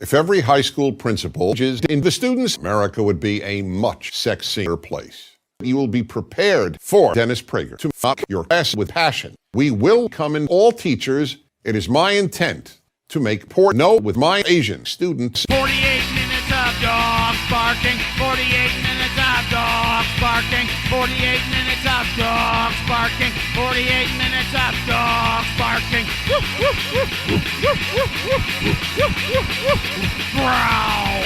If every high school principal is in the students, America would be a much sexier place. You will be prepared for Dennis Prager to fuck your ass with passion. We will come in all teachers. It is my intent to make porno with my Asian students. 48 minutes of dogs barking. 48 minutes of dogs barking. 48 minutes of dogs barking. 48 minutes of dogs barking. Growl.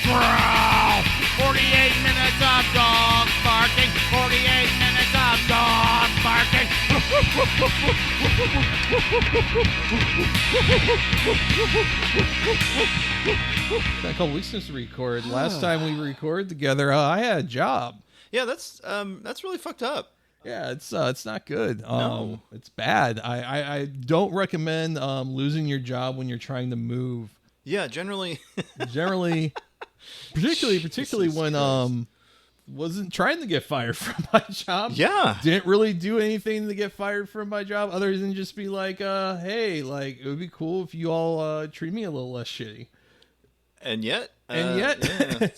Growl. 48 minutes of dogs barking. 48 minutes of dogs barking. Been a couple weeks since we recorded. Last time we recorded together, I had a job. Yeah, that's really fucked up. Yeah, it's not good. No. It's bad. I don't recommend losing your job when you're trying to move. Yeah, generally, particularly when wasn't trying to get fired from my job. Yeah. Didn't really do anything to get fired from my job other than just be like, hey, like it would be cool if you all treat me a little less shitty. And yet, yeah.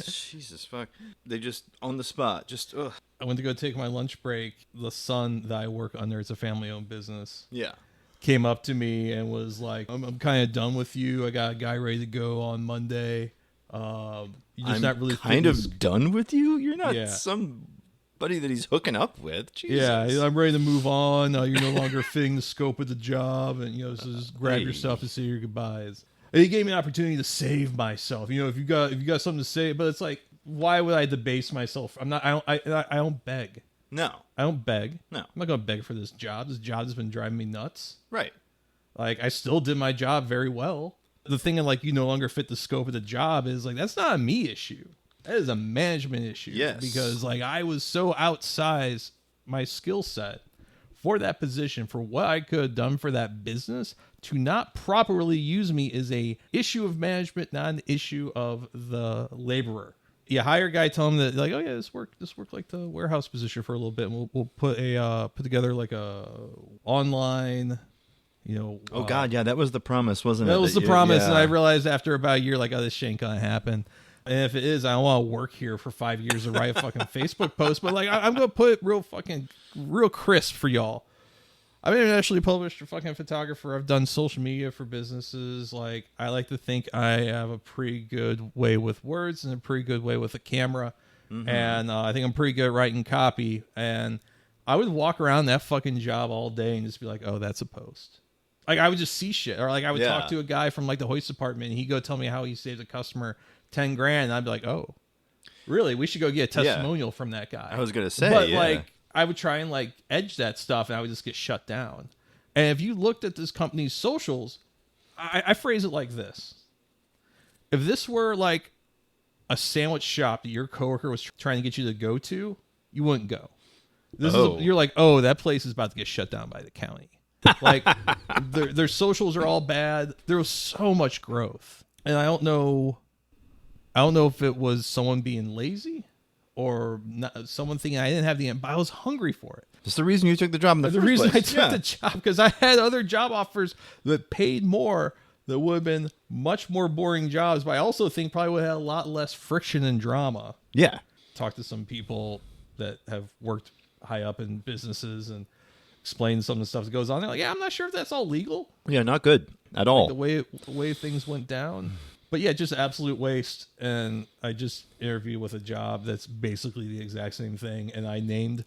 Jesus fuck, they just on the spot, just ugh. I went to go take my lunch break. The son that I work under, it's a family-owned business, Yeah. came up to me and was like, I'm kind of done with you. I got a guy ready to go on Monday. You're just not really kind of done with you. You're not Yeah. somebody that he's hooking up with. Jesus. Yeah, I'm ready to move on. You're no longer fitting the scope of the job, and so just grab your stuff and say your goodbyes. And he gave me an opportunity to save myself. If you got something to say, but it's like, why would I debase myself? I don't beg. No. I don't beg. No. I'm not gonna beg for this job. This job has been driving me nuts. Right. Like, I still did my job very well. The thing of like, you no longer fit the scope of the job is like, that's not a me issue. That is a management issue. Yes. Because like, I was so outsized my skill set for that position, for what I could have done for that business. To not properly use me is a issue of management, not an issue of the laborer. You hire a guy, tell him that like, oh yeah, this worked like the warehouse position for a little bit. And we'll put together like a online, Oh God, yeah, that was the promise, wasn't it? that was the promise. Yeah. And I realized after about a year, like, oh, this shit ain't gonna happen. And if it is, I don't want to work here for 5 years to write a fucking Facebook post. But like, I'm gonna put it real crisp for y'all. I'm an internationally published fucking photographer. I've done social media for businesses. Like, I like to think I have a pretty good way with words and a pretty good way with a camera. Mm-hmm. And I think I'm pretty good at writing copy. And I would walk around that fucking job all day and just be like, oh, that's a post. Like, I would just see shit. Or like, I would talk to a guy from like the hoist department and he'd go tell me how he saved a customer $10,000. And I'd be like, oh, really? We should go get a testimonial from that guy. I was going to say, but like, I would try and like edge that stuff and I would just get shut down. And if you looked at this company's socials, I phrase it like this. If this were like a sandwich shop that your coworker was trying to get you to go to, you wouldn't go. You're like, oh, that place is about to get shut down by the county. Like their socials are all bad. There was so much growth. And I don't know if it was someone being lazy or not, someone thinking I didn't have but I was hungry for it. That's the reason you took the job in the first reason place. I took the job, because I had other job offers that paid more, that would have been much more boring jobs, but I also think probably would have had a lot less friction and drama. Yeah. Talked to some people that have worked high up in businesses and explained some of the stuff that goes on. They're like, yeah, I'm not sure if that's all legal. Yeah, not good at all. Like the way things went down. But yeah, just absolute waste. And I just interviewed with a job that's basically the exact same thing. And I named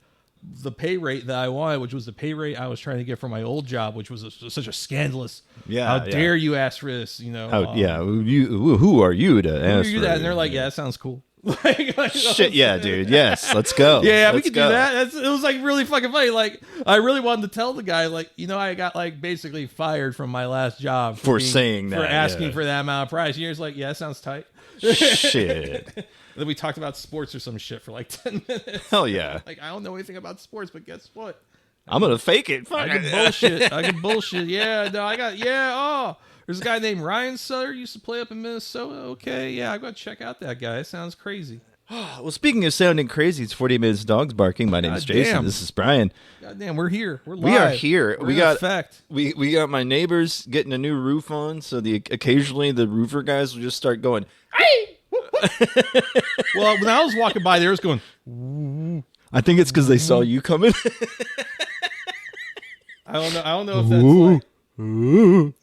the pay rate that I wanted, which was the pay rate I was trying to get for my old job, which was such a scandalous. Yeah. How dare you ask for this? Who are you to ask for that? And they're like, yeah, that sounds cool. Shit, yeah, dude. Yes, let's go. Yeah, we could do that. It was like really fucking funny. Like, I really wanted to tell the guy, like, I got like basically fired from my last job for saying that, for asking for that amount of price. And you're just like, yeah, that sounds tight. Shit. And then we talked about sports or some shit for like 10 minutes. Hell yeah. Like, I don't know anything about sports, but guess what? I'm gonna fake it. I can bullshit. I can bullshit. Yeah, no, there's a guy named Ryan Sutter, used to play up in Minnesota. Okay, yeah, I got to check out that guy. It sounds crazy. Well, speaking of sounding crazy, it's 40 Minutes Dogs Barking. My name is Jason. Damn. This is Brian. God damn, we're here. We're live. We are here. We're we in got effect. we got my neighbors getting a new roof on, so occasionally the roofer guys will just start going, "Hey!" Well, when I was walking by, they was going. I think it's because they saw you coming. I don't know if that's like. Ooh.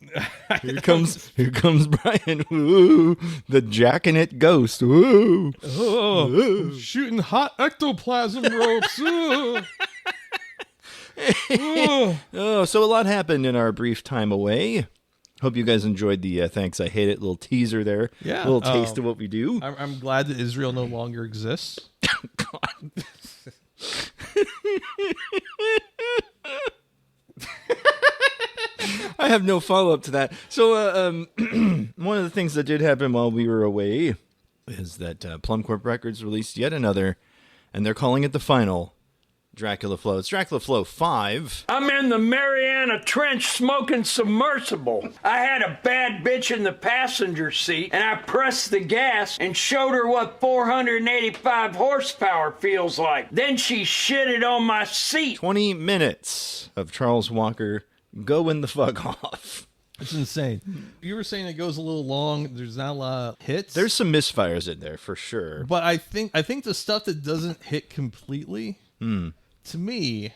Here comes Brian. Ooh, the jacking it ghost. Ooh. Oh, shooting hot ectoplasm ropes. Oh, so a lot happened in our brief time away. Hope you guys enjoyed the Thanks I Hate It little teaser there. Yeah. A little taste of what we do. I'm glad that Israel no longer exists. God. I have no follow-up to that. So one of the things that did happen while we were away is that Plum Corp Records released yet another, and they're calling it the final, Dracula Flow. It's Dracula Flow 5. I'm in the Mariana Trench smoking submersible. I had a bad bitch in the passenger seat, and I pressed the gas and showed her what 485 horsepower feels like. Then she shitted on my seat. 20 minutes of Charles Walker going the fuck off. It's insane. You were saying it goes a little long. There's not a lot of hits. There's some misfires in there for sure. But I think the stuff that doesn't hit completely, to me,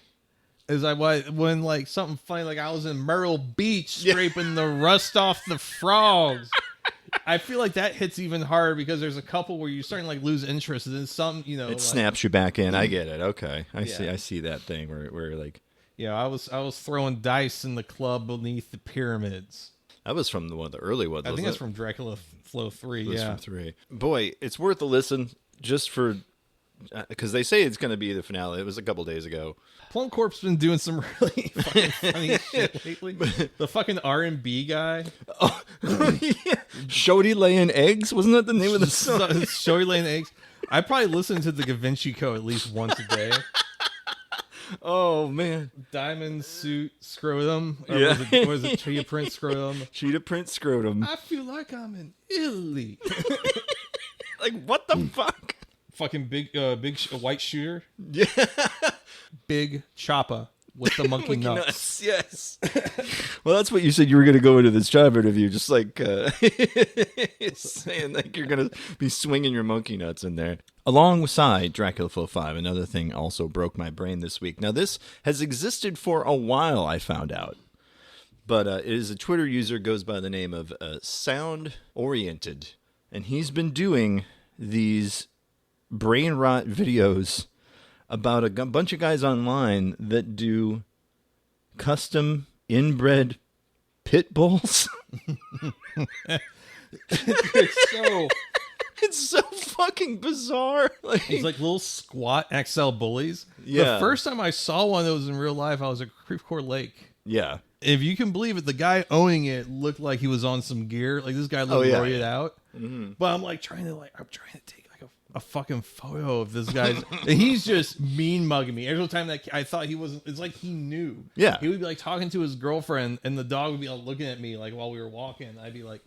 is when like something funny, like I was in Myrtle Beach scraping the rust off the frogs. I feel like that hits even harder because there's a couple where you're starting to like lose interest, and then some, it like, snaps you back in. I get it. Okay, I see that thing where like. Yeah, I was throwing dice in the club beneath the pyramids. That was from one of the early ones. I think that's from Dracula Flow 3. Yeah, from 3. Boy, it's worth a listen just for because they say it's going to be the finale. It was a couple days ago. Plum Corp's been doing some really fucking funny shit lately. The fucking R&B guy. Oh, yeah. Shody laying eggs? Wasn't that the name of the song? Shody laying eggs. I probably listen to the Da Vinci Code at least once a day. Oh man, diamond suit scrotum. Or yeah, was it cheetah print scrotum? Cheetah print scrotum. I feel like I'm in Italy. Like what the fuck? Fucking big white shooter. Yeah. Big choppa with the monkey nuts. Yes. Well, that's what you said you were going to go into this job interview, just like saying like you're going to be swinging your monkey nuts in there. Alongside Dracula Flow 5, another thing also broke my brain this week. Now, this has existed for a while, I found out. But it is a Twitter user, goes by the name of Sound Oriented. And he's been doing these brain rot videos about a bunch of guys online that do custom inbred pitbulls. It's so fucking bizarre. It's like little squat XL bullies. Yeah. The first time I saw one of those in real life, I was at Creve Coeur Lake. Yeah. If you can believe it, the guy owning it looked like he was on some gear. Like this guy looked roided out. Mm-hmm. But I'm trying to take like a fucking photo of this guy. And he's just mean mugging me. Every time that I thought he wasn't, it's like he knew. Yeah. He would be like talking to his girlfriend, and the dog would be like looking at me like while we were walking. I'd be like,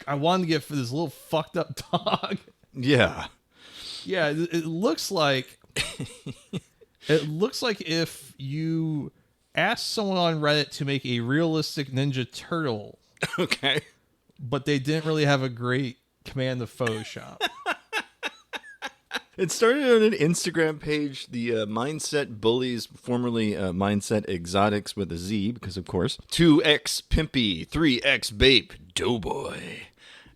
I wanted to get for this little fucked up dog. Yeah. Yeah, it looks like if you asked someone on Reddit to make a realistic Ninja Turtle. Okay. But they didn't really have a great command of Photoshop. It started on an Instagram page, the Mindset Bullies, formerly Mindset Exotics with a Z, because of course, 2X Pimpy, 3X Bape, Doughboy.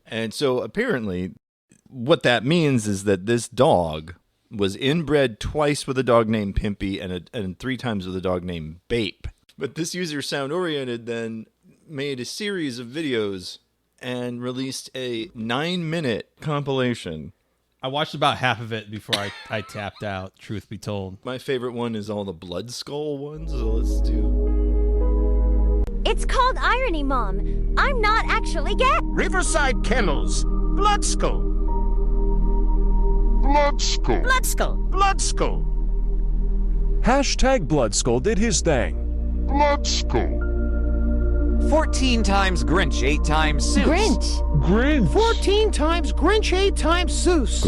And so apparently what that means is that this dog was inbred twice with a dog named Pimpy and 3 times with a dog named Bape. But this user, Sound Oriented, then made a series of videos and released a 9-minute compilation. I watched about half of it before I tapped out, truth be told. My favorite one is all the blood skull ones, so let's do... It's called irony, Mom. I'm not actually gay. Riverside Kennels, Blood Skull. Blood Skull. Blood skull. Blood Skull. Hashtag Blood Skull did his thing. Blood Skull. 14 times Grinch, 8 times Seuss. Grinch. 14 times Grinch, 8 times Seuss.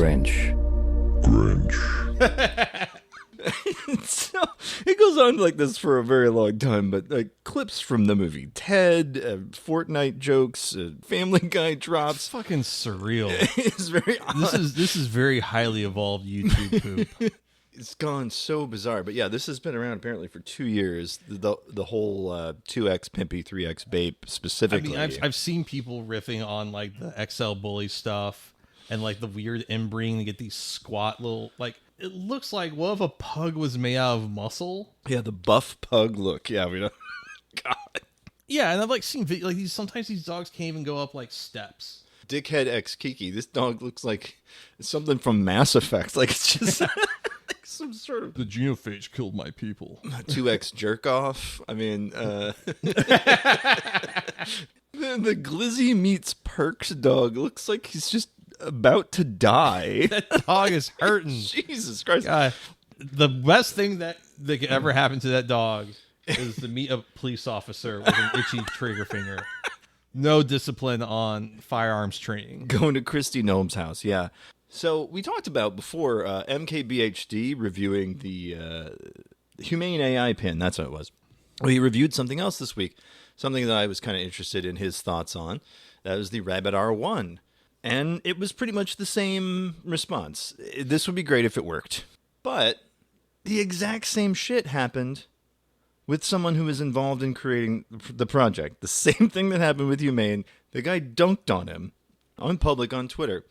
So it goes on like this for a very long time, but like clips from the movie Ted, Fortnite jokes, Family Guy drops. Fucking surreal. It's very odd. This is very highly evolved YouTube poop. It's gone so bizarre, but yeah, this has been around apparently for 2 years. The whole 2x pimpy, 3x bape specifically. I mean, I've seen people riffing on like the XL bully stuff and like the weird inbreeding to get these squat little like. It looks like what if a pug was made out of muscle? Yeah, the buff pug look. Yeah, we know. God. Yeah, and I've like seen like these. Sometimes these dogs can't even go up like steps. Dickhead X Kiki. This dog looks like something from Mass Effect. Like it's just like some sort of The genophage killed my people. 2x jerk off. I mean, the Glizzy meets Perks dog looks like he's just about to die. That dog is hurting. Jesus Christ. God, the best thing that could ever happen to that dog is to meet a police officer with an itchy trigger finger. No discipline on firearms training. Going to Christy Gnome's house, yeah. So we talked about before MKBHD reviewing the Humane AI pin. That's what it was. We reviewed something else this week, something that I was kind of interested in his thoughts on. That was the Rabbit R1. And it was pretty much the same response. This would be great if it worked. But the exact same shit happened with someone who was involved in creating the project. The same thing that happened with Humane. The guy dunked on him on public on Twitter.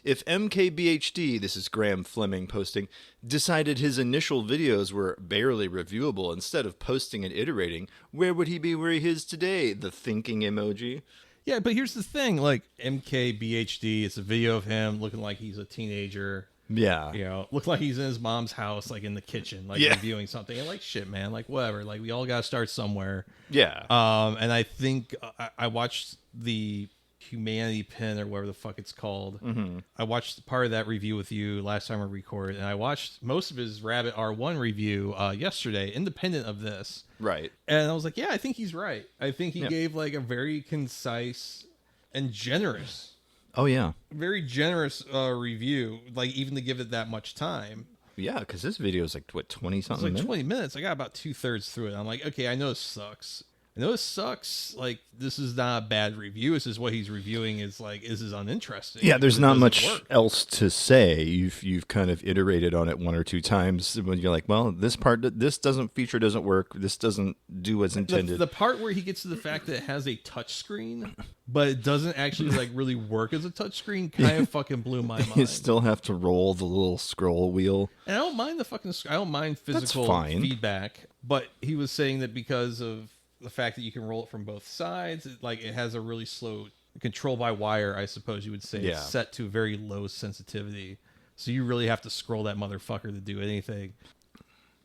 If MKBHD, this is Graham Fleming posting, decided his initial videos were barely reviewable instead of posting and iterating, where would he be where he is today? The thinking emoji. Yeah, but here's the thing, like MKBHD, it's a video of him looking like he's a teenager. Yeah. You know, look like he's in his mom's house, like in the kitchen, like reviewing something. And like, shit, man, like whatever. Like we all got to start somewhere. Yeah. And I think I watched the Humanity Pin or whatever the fuck it's called. Mm-hmm. I watched part of that review with you last time I recorded, and I watched most of his Rabbit R1 review yesterday, independent of this. Right. And I was like, yeah, I think he's right. I think he gave like a very concise and generous. Oh, yeah. Very generous review, like even to give it that much time. Yeah, because this video is like, what, 20-something It's like minutes? 20 minutes. I got about 2/3 through it. I'm like, okay, I know this sucks. I know this sucks. Like, this is not a bad review. This is what he's reviewing is like, this is uninteresting. Yeah, there's not much work. else to say. You've kind of iterated on it one or two times when you're like, well, this doesn't work. This doesn't do what's intended. The part where he gets to the fact that it has a touch screen, but it doesn't actually like really work as a touch screen kind of fucking blew my mind. You still have to roll the little scroll wheel. And I don't mind physical feedback, but he was saying that because of the fact that you can roll it from both sides, it has a really slow control by wire, I suppose you would say. Yeah. It's set to very low sensitivity, so you really have to scroll that motherfucker to do anything.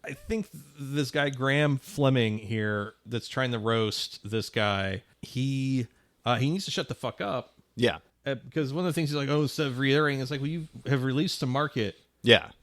I think this guy Graham Fleming here that's trying to roast this guy, he needs to shut the fuck up. Yeah. Because one of the things he's like, instead of reiterating, it's like, well, you have released to market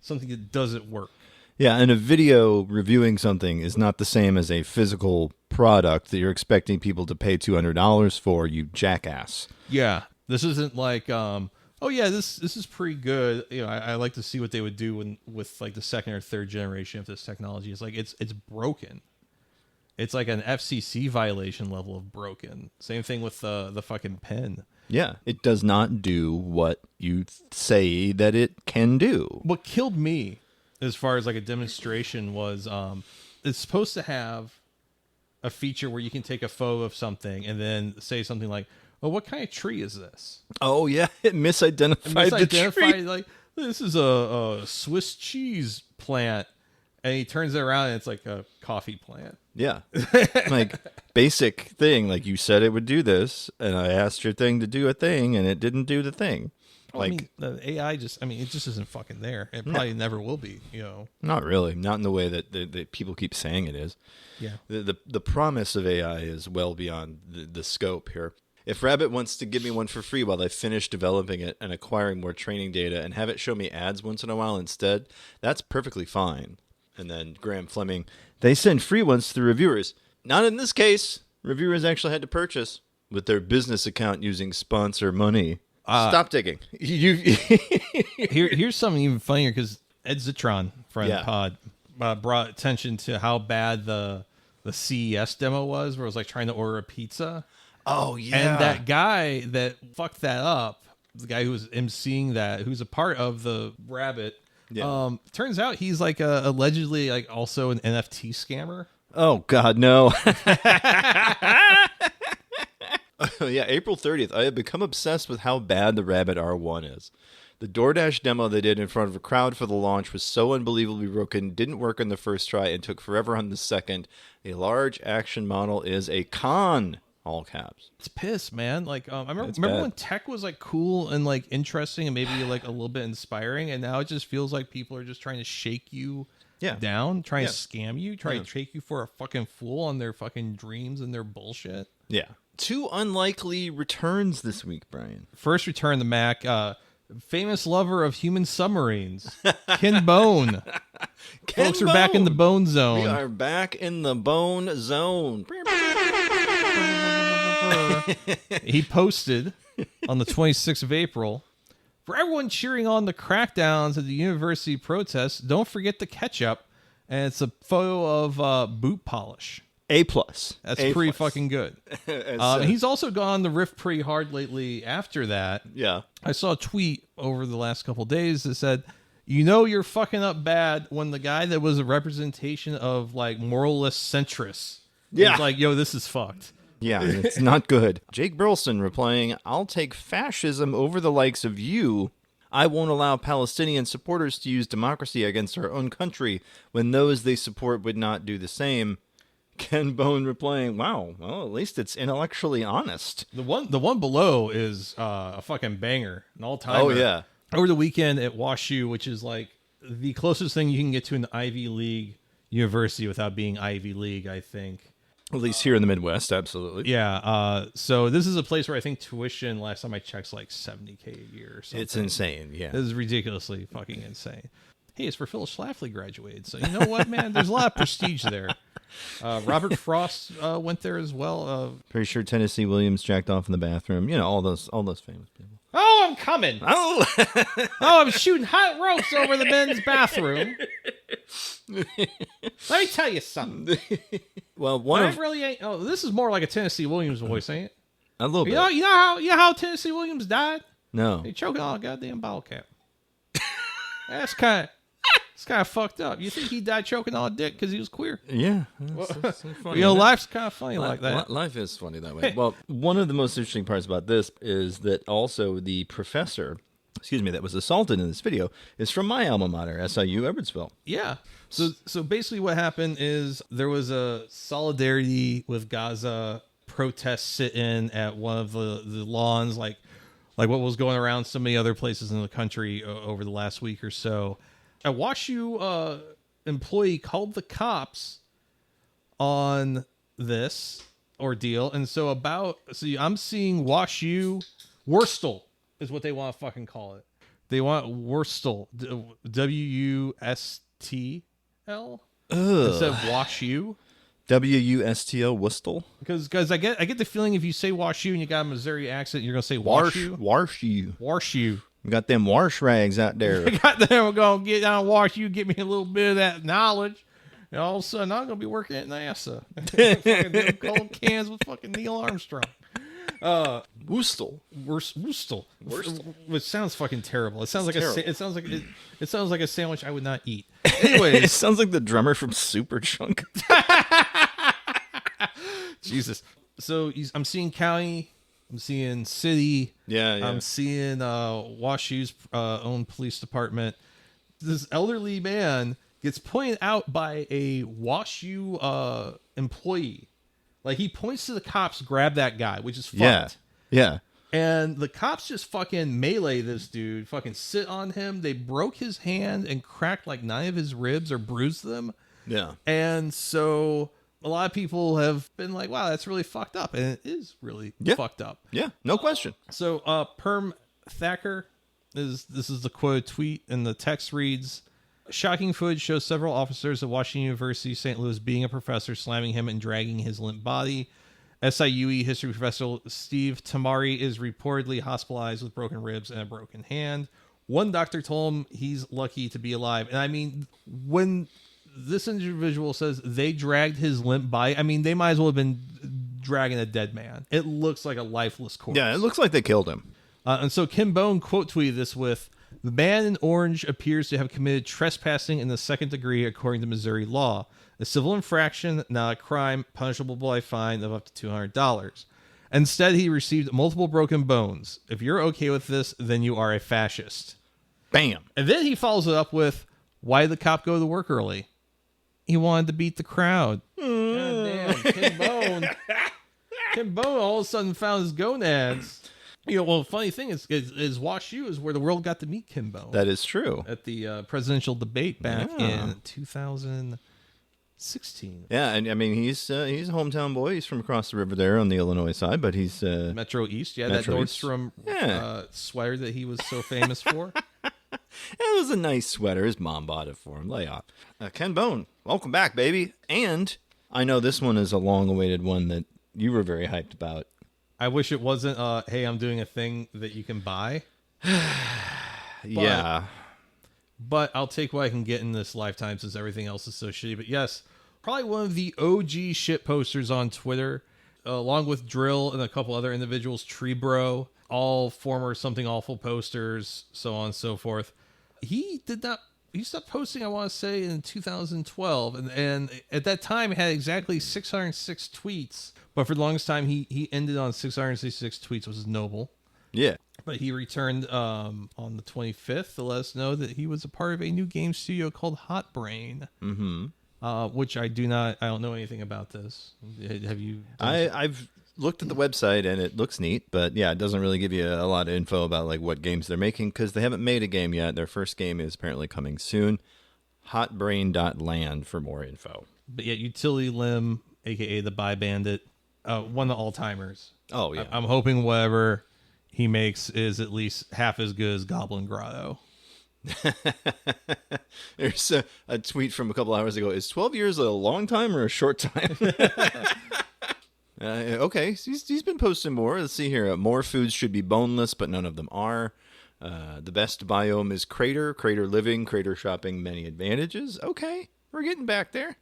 something that doesn't work. Yeah, and a video reviewing something is not the same as a physical product that you're expecting people to pay $200 for, you jackass. Yeah, this isn't like, this is pretty good. You know, I like to see what they would do with like the second or third generation of this technology. It's like it's broken. It's like an FCC violation level of broken. Same thing with the fucking pen. Yeah, it does not do what you say that it can do. What killed me, as far as like a demonstration, was it's supposed to have a feature where you can take a photo of something and then say something like, "Oh, what kind of tree is this?" Oh yeah, it misidentified the tree. Like, this is a Swiss cheese plant, and he turns it around and it's like a coffee plant. Yeah, like basic thing. Like you said it would do this, and I asked your thing to do a thing, and it didn't do the thing. Like, I mean, the AI it just isn't fucking there. It probably never will be, you know. Not really. Not in the way that people keep saying it is. Yeah. The promise of AI is well beyond the scope here. If Rabbit wants to give me one for free while I finish developing it and acquiring more training data and have it show me ads once in a while instead, that's perfectly fine. And then Graham Fleming, they send free ones to the reviewers. Not in this case. Reviewers actually had to purchase with their business account using sponsor money. Stop digging. Here's something even funnier, because Ed Zitron, friend of the pod, brought attention to how bad the CES demo was, where it was like trying to order a pizza. Oh, yeah. And that guy that fucked that up, the guy who was emceeing that, who's a part of the Rabbit, turns out he's like allegedly like also an NFT scammer. Oh, God, no. Yeah, April 30th. I have become obsessed with how bad the Rabbit R1 is. The DoorDash demo they did in front of a crowd for the launch was so unbelievably broken, didn't work on the first try, and took forever on the second. A large action model is a con. All caps. It's piss, man. Like, I remember when tech was like cool and like interesting and maybe like a little bit inspiring, and now it just feels like people are just trying to shake you down, trying to scam you, trying to take you for a fucking fool on their fucking dreams and their bullshit. Yeah. 2 unlikely returns this week, Brian. First return, the Mac. Famous lover of human submarines, Ken Bone. Folks are back in the Bone Zone. We are back in the Bone Zone. He posted on the 26th of April, for everyone cheering on the crackdowns at the university protests, don't forget the ketchup. And it's a photo of boot polish. A+. That's pretty fucking good. He's also gone the riff pretty hard lately after that. Yeah. I saw a tweet over the last couple of days that said, you know you're fucking up bad when the guy that was a representation of like moralist centrists is like, yo, this is fucked. Yeah, it's not good. Jake Burleson replying, I'll take fascism over the likes of you. I won't allow Palestinian supporters to use democracy against our own country when those they support would not do the same. Ken Bone replying, wow, well, at least it's intellectually honest. The one below is a fucking banger, an all-timer. Oh, yeah. Over the weekend at WashU, which is like the closest thing you can get to an Ivy League university without being Ivy League, I think. At least here in the Midwest, absolutely. Yeah. So this is a place where I think tuition, last time I checked, is like $70K a year or something. It's insane, yeah. This is ridiculously fucking insane. Hey, it's where Phyllis Schlafly graduated. So you know what, man? There's a lot of prestige there. Robert Frost went there as well. Pretty sure Tennessee Williams jacked off in the bathroom. You know, all those famous people. Oh, I'm coming. Oh, I'm shooting hot ropes over the men's bathroom. Let me tell you something. Well, really ain't. Oh, this is more like a Tennessee Williams voice, ain't it? A little bit. You know how Tennessee Williams died? No. He choked on a goddamn bottle cap. That's kind of fucked up. You think he died choking on a dick because he was queer? Yeah. That's funny, you know, life's kind of funny like that. Life is funny that way. Well, one of the most interesting parts about this is that also the professor, that was assaulted in this video is from my alma mater, SIU Edwardsville. Yeah. So basically what happened is there was a solidarity with Gaza protest sit-in at one of the lawns, like what was going around so many other places in the country over the last week or so. A WashU employee called the cops on this ordeal, and so I'm seeing WashU Wurstel is what they want to fucking call it. They want Wurstel, WUSTL instead of WashU. WUSTL Wurstel. Because I get the feeling if you say WashU and you got a Missouri accent, you're gonna say WashU. WashU. We got them wash rags out there. We're gonna get down WashU, get me a little bit of that knowledge, and all of a sudden I'm gonna be working at NASA. Fucking doing cold cans with fucking Neil Armstrong. Wurstel. Wurstel. Which sounds fucking terrible. It sounds like it sounds like a sandwich I would not eat. Anyways, it sounds like the drummer from Superchunk. Jesus. So I'm seeing county, I'm seeing city. Yeah. I'm seeing WashU's own police department. This elderly man gets pointed out by a WashU employee. Like, he points to the cops, grab that guy, which is fucked. Yeah. And the cops just fucking melee this dude, fucking sit on him. They broke his hand and cracked like 9 of his ribs or bruised them. Yeah. And so a lot of people have been like, wow, that's really fucked up. And it is really fucked up. Yeah, no question. So Perm Thacker, this is the quoted tweet, and the text reads, shocking footage shows several officers at Washington University, St. Louis, being a professor, slamming him and dragging his limp body. SIUE history professor Steve Tamari is reportedly hospitalized with broken ribs and a broken hand. One doctor told him he's lucky to be alive. And I mean, when this individual says they dragged his limp body, I mean, they might as well have been dragging a dead man. It looks like a lifeless corpse. Yeah, it looks like they killed him. And so Kim Bone quote tweeted this with, "The man in orange appears to have committed trespassing in the second degree according to Missouri law. A civil infraction, not a crime, punishable by a fine of up to $200. Instead, he received multiple broken bones. If you're okay with this, then you are a fascist." Bam. And then he follows it up with, "Why did the cop go to work early? He wanted to beat the crowd." God damn, Kim Bone. Kim Bone all of a sudden found his gonads. You know, well, the funny thing is WashU is where the world got to meet Kim Bone. That is true. At the presidential debate back in 2016. Yeah, and I mean, he's a hometown boy. He's from across the river there on the Illinois side, but he's... Metro East, yeah, Metro that East. Nordstrom sweater that he was so famous for. It was a nice sweater. His mom bought it for him. Lay off. Ken Bone, welcome back, baby. And I know this one is a long-awaited one that you were very hyped about. I wish it wasn't, hey, I'm doing a thing that you can buy. Yeah. But I'll take what I can get in this lifetime since everything else is so shitty. But yes, probably one of the OG shit posters on Twitter, along with Drill and a couple other individuals, Tree Bro, all former Something Awful posters, so on and so forth. He stopped posting, I want to say, in 2012. And at that time, it had exactly 606 tweets. But for the longest time, he ended on 666 tweets, which is noble. Yeah. But he returned on the 25th to let us know that he was a part of a new game studio called Hot Brain. Mm-hmm. Which I don't know anything about this. Have you? I've looked at the website and it looks neat, but yeah, it doesn't really give you a lot of info about like what games they're making because they haven't made a game yet. Their first game is apparently coming soon. Hotbrain.land for more info. But yeah, UtilityLimb, aka the Buy Bandit, one of the all-timers. Oh yeah, I'm hoping whatever he makes is at least half as good as Goblin Grotto. There's a tweet from a couple hours ago. Is 12 years a long time or a short time? Okay, he's been posting more. Let's see here. More foods should be boneless, but none of them are. The best biome is crater living, crater shopping, many advantages. Okay, we're getting back there.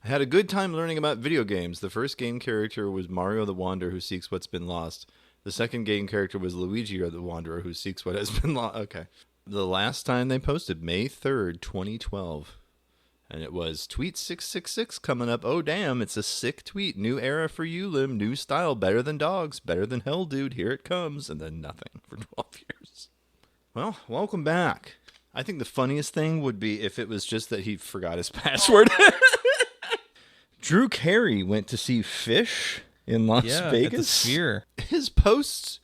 I had a good time learning about video games. The first game character was Mario the Wanderer who seeks what's been lost. The second game character was Luigi the Wanderer who seeks what has been lost. Okay. The last time they posted, May 3rd, 2012. And it was tweet 666 coming up. Oh, damn, it's a sick tweet. New era for you, Lim. New style. Better than dogs. Better than hell, dude. Here it comes. And then nothing for 12 years. Well, welcome back. I think the funniest thing would be if it was just that he forgot his password. Drew Carey went to see Phish in Las Vegas. At the Sphere. His posts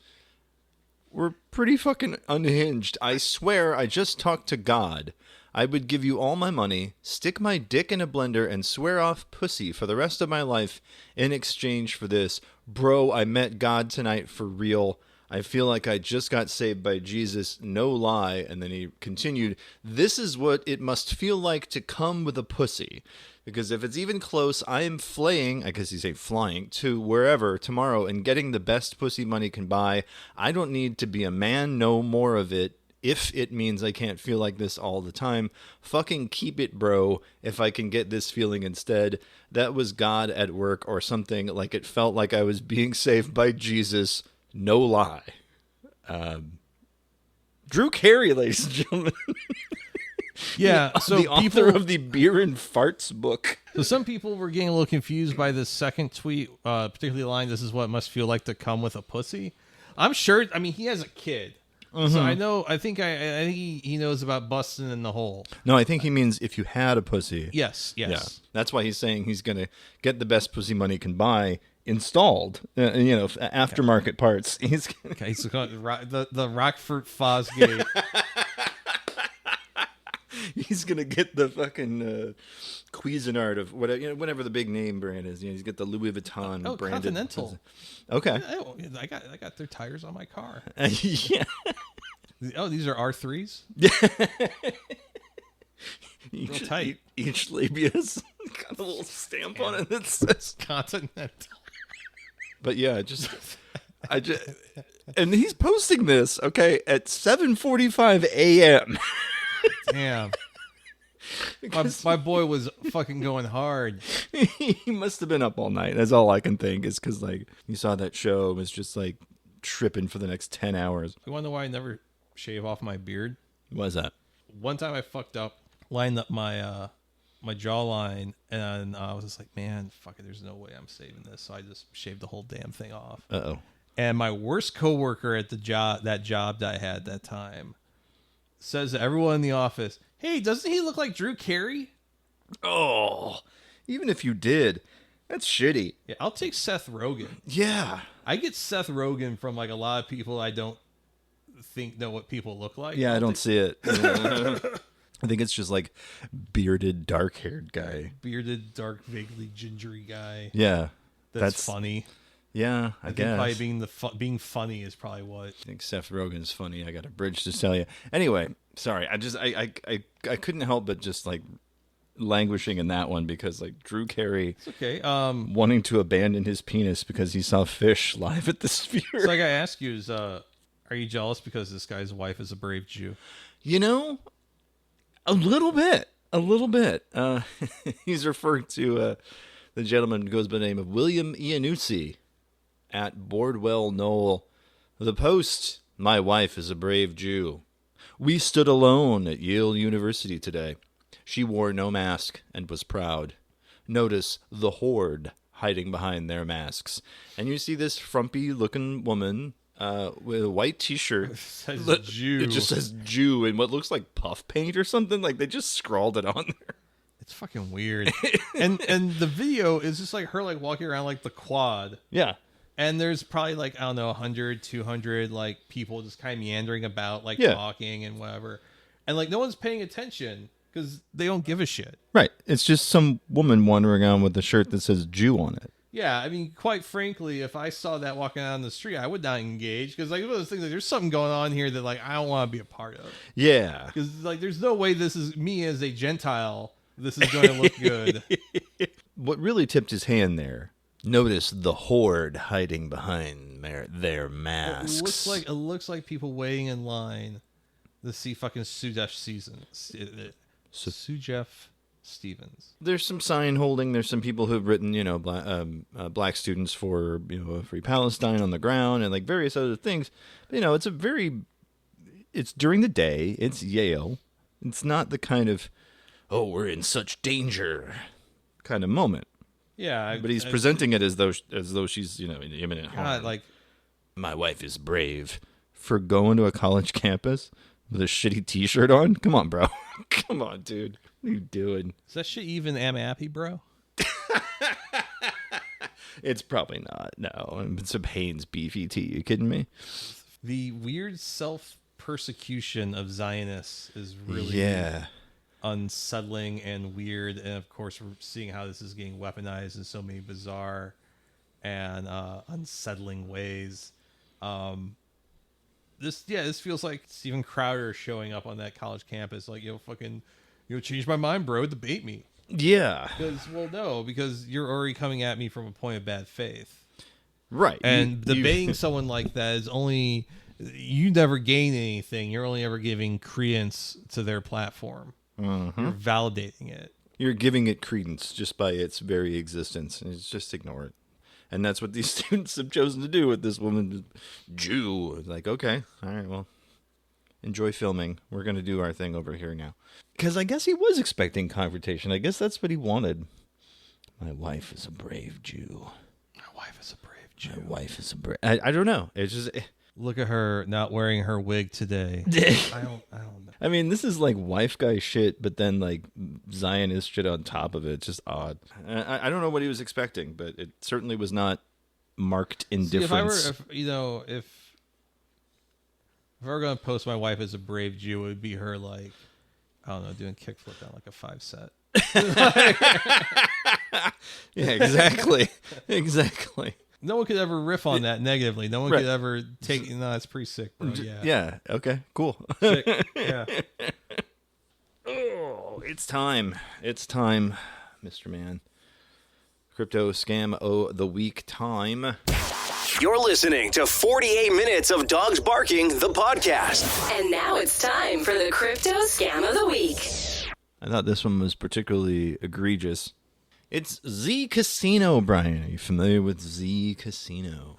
were pretty fucking unhinged. I swear I just talked to God. I would give you all my money, stick my dick in a blender, and swear off pussy for the rest of my life in exchange for this. Bro, I met God tonight for real. I feel like I just got saved by Jesus, no lie. And then he continued, this is what it must feel like to come with a pussy. Because if it's even close, I am flying, I guess you say flying, to wherever tomorrow and getting the best pussy money can buy. I don't need to be a man, no more of it. If it means I can't feel like this all the time, fucking keep it, bro, if I can get this feeling instead. That was God at work or something, like it felt like I was being saved by Jesus. No lie. Drew Carey, ladies and gentlemen. Yeah, so the author of the Beer and Farts book. So some people were getting a little confused by this second tweet, particularly the line, this is what it must feel like to come with a pussy. I'm sure, I mean, he has a kid. Mm-hmm. So I think he knows about busting in the hole. No, I think he means if you had a pussy. Yes. Yeah. That's why he's saying he's going to get the best pussy money can buy installed, aftermarket parts. He's the Rockford Fosgate. He's gonna get the fucking Cuisinart of whatever the big name brand is. He's got the Louis Vuitton branded. Continental. Okay. I got their tires on my car. Yeah. Oh, these are R3s. Each, tight. Each labia's got a little stamp on it that says Continental. But yeah, and he's posting this, okay, at 7:45 a.m. Damn. My boy was fucking going hard. He must have been up all night. That's all I can think is because, like, you saw that show and was just, like, tripping for the next 10 hours. You want to know why I never shave off my beard? What is that? One time I fucked up, lined up my my jawline, and I was just like, man, fuck it, there's no way I'm saving this. So I just shaved the whole damn thing off. Uh-oh. And my worst coworker at that job that I had at that time says to everyone in the office, hey, doesn't he look like Drew Carey? Oh, even if you did, that's shitty. Yeah, I'll take Seth Rogen. Yeah. I get Seth Rogen from like a lot of people I don't think know what people look like. Yeah, I don't see it. I think it's just like bearded, dark-haired guy. Bearded, dark, vaguely gingery guy. Yeah. That's funny. Yeah, I guess. Think probably being funny is probably what. I think Seth Rogen's funny. I got a bridge to sell you. Anyway, sorry. I couldn't help but just like languishing in that one because like Drew Carey, it's okay. Wanting to abandon his penis because he saw Phish live at the Sphere. So I gotta ask you: are you jealous because this guy's wife is a brave Jew? You know, a little bit. He's referring to the gentleman who goes by the name of William Iannuzzi at Boardwell Knoll. The Post, my wife is a brave Jew. We stood alone at Yale University today. She wore no mask and was proud. Notice the horde hiding behind their masks. And you see this frumpy-looking woman with a white T-shirt. It says Jew. It just says Jew in what looks like puff paint or something. Like they just scrawled it on there. It's fucking weird. and the video is just like her like walking around like the quad. Yeah. And there's probably like, I don't know, 100, 200 like people just kind of meandering about like talking and whatever. And like no one's paying attention because they don't give a shit. Right. It's just some woman wandering around with a shirt that says Jew on it. Yeah, I mean, quite frankly, if I saw that walking down the street, I would not engage because, like, one of those things, like, there's something going on here that, like, I don't want to be a part of. Yeah, because, like, there's no way this is me as a Gentile. This is going to look good. What really tipped his hand there? Notice the horde hiding behind their masks. It looks like people waiting in line to see fucking Sujef Stevens. There's some sign holding. There's some people who've written, black students for, Free Palestine on the ground and like various other things. But, it's during the day. It's Yale. It's not the kind of, oh, we're in such danger kind of moment. Yeah. But he's presenting it as though she's, in imminent harm. God, like, my wife is brave for going to a college campus with a shitty T-shirt on. Come on, bro. Come on, dude. What are you doing? Is that shit even am-appy, bro? It's probably not. No. It's some Hanes beefy tea. You kidding me? The weird self-persecution of Zionists is really unsettling and weird. And, of course, we're seeing how this is getting weaponized in so many bizarre and unsettling ways. This feels like Steven Crowder showing up on that college campus like, change my mind, bro, debate me. Yeah. Because you're already coming at me from a point of bad faith. Right. And debating someone like that is only, you never gain anything. You're only ever giving credence to their platform. Mm-hmm. You're validating it. You're giving it credence just by its very existence. And just ignore it. And that's what these students have chosen to do with this woman, Jew. Like, okay, all right, well, enjoy filming. We're going to do our thing over here now. Because I guess he was expecting confrontation. I guess that's what he wanted. My wife is a brave Jew. My wife is a brave Jew. My wife is a brave... I don't know. It's just... Look at her not wearing her wig today. I don't know. I mean, this is like wife guy shit, but then like Zionist shit on top of it. It's just odd. I don't know what he was expecting, but it certainly was not marked indifference. If I were going to post my wife as a brave Jew, it would be her like, I don't know, doing kickflip down like a 5-set. Yeah, exactly. Exactly. No one could ever riff on that negatively. No one could ever take. No, that's pretty sick, bro. Yeah. Yeah. Okay. Cool. Sick. Yeah. Oh, it's time. It's time, Mr. Man. Crypto Scam of the Week time. You're listening to 48 Minutes of Dogs Barking, the podcast. And now it's time for the Crypto Scam of the Week. I thought this one was particularly egregious. It's ZKasino, Brian. Are you familiar with ZKasino?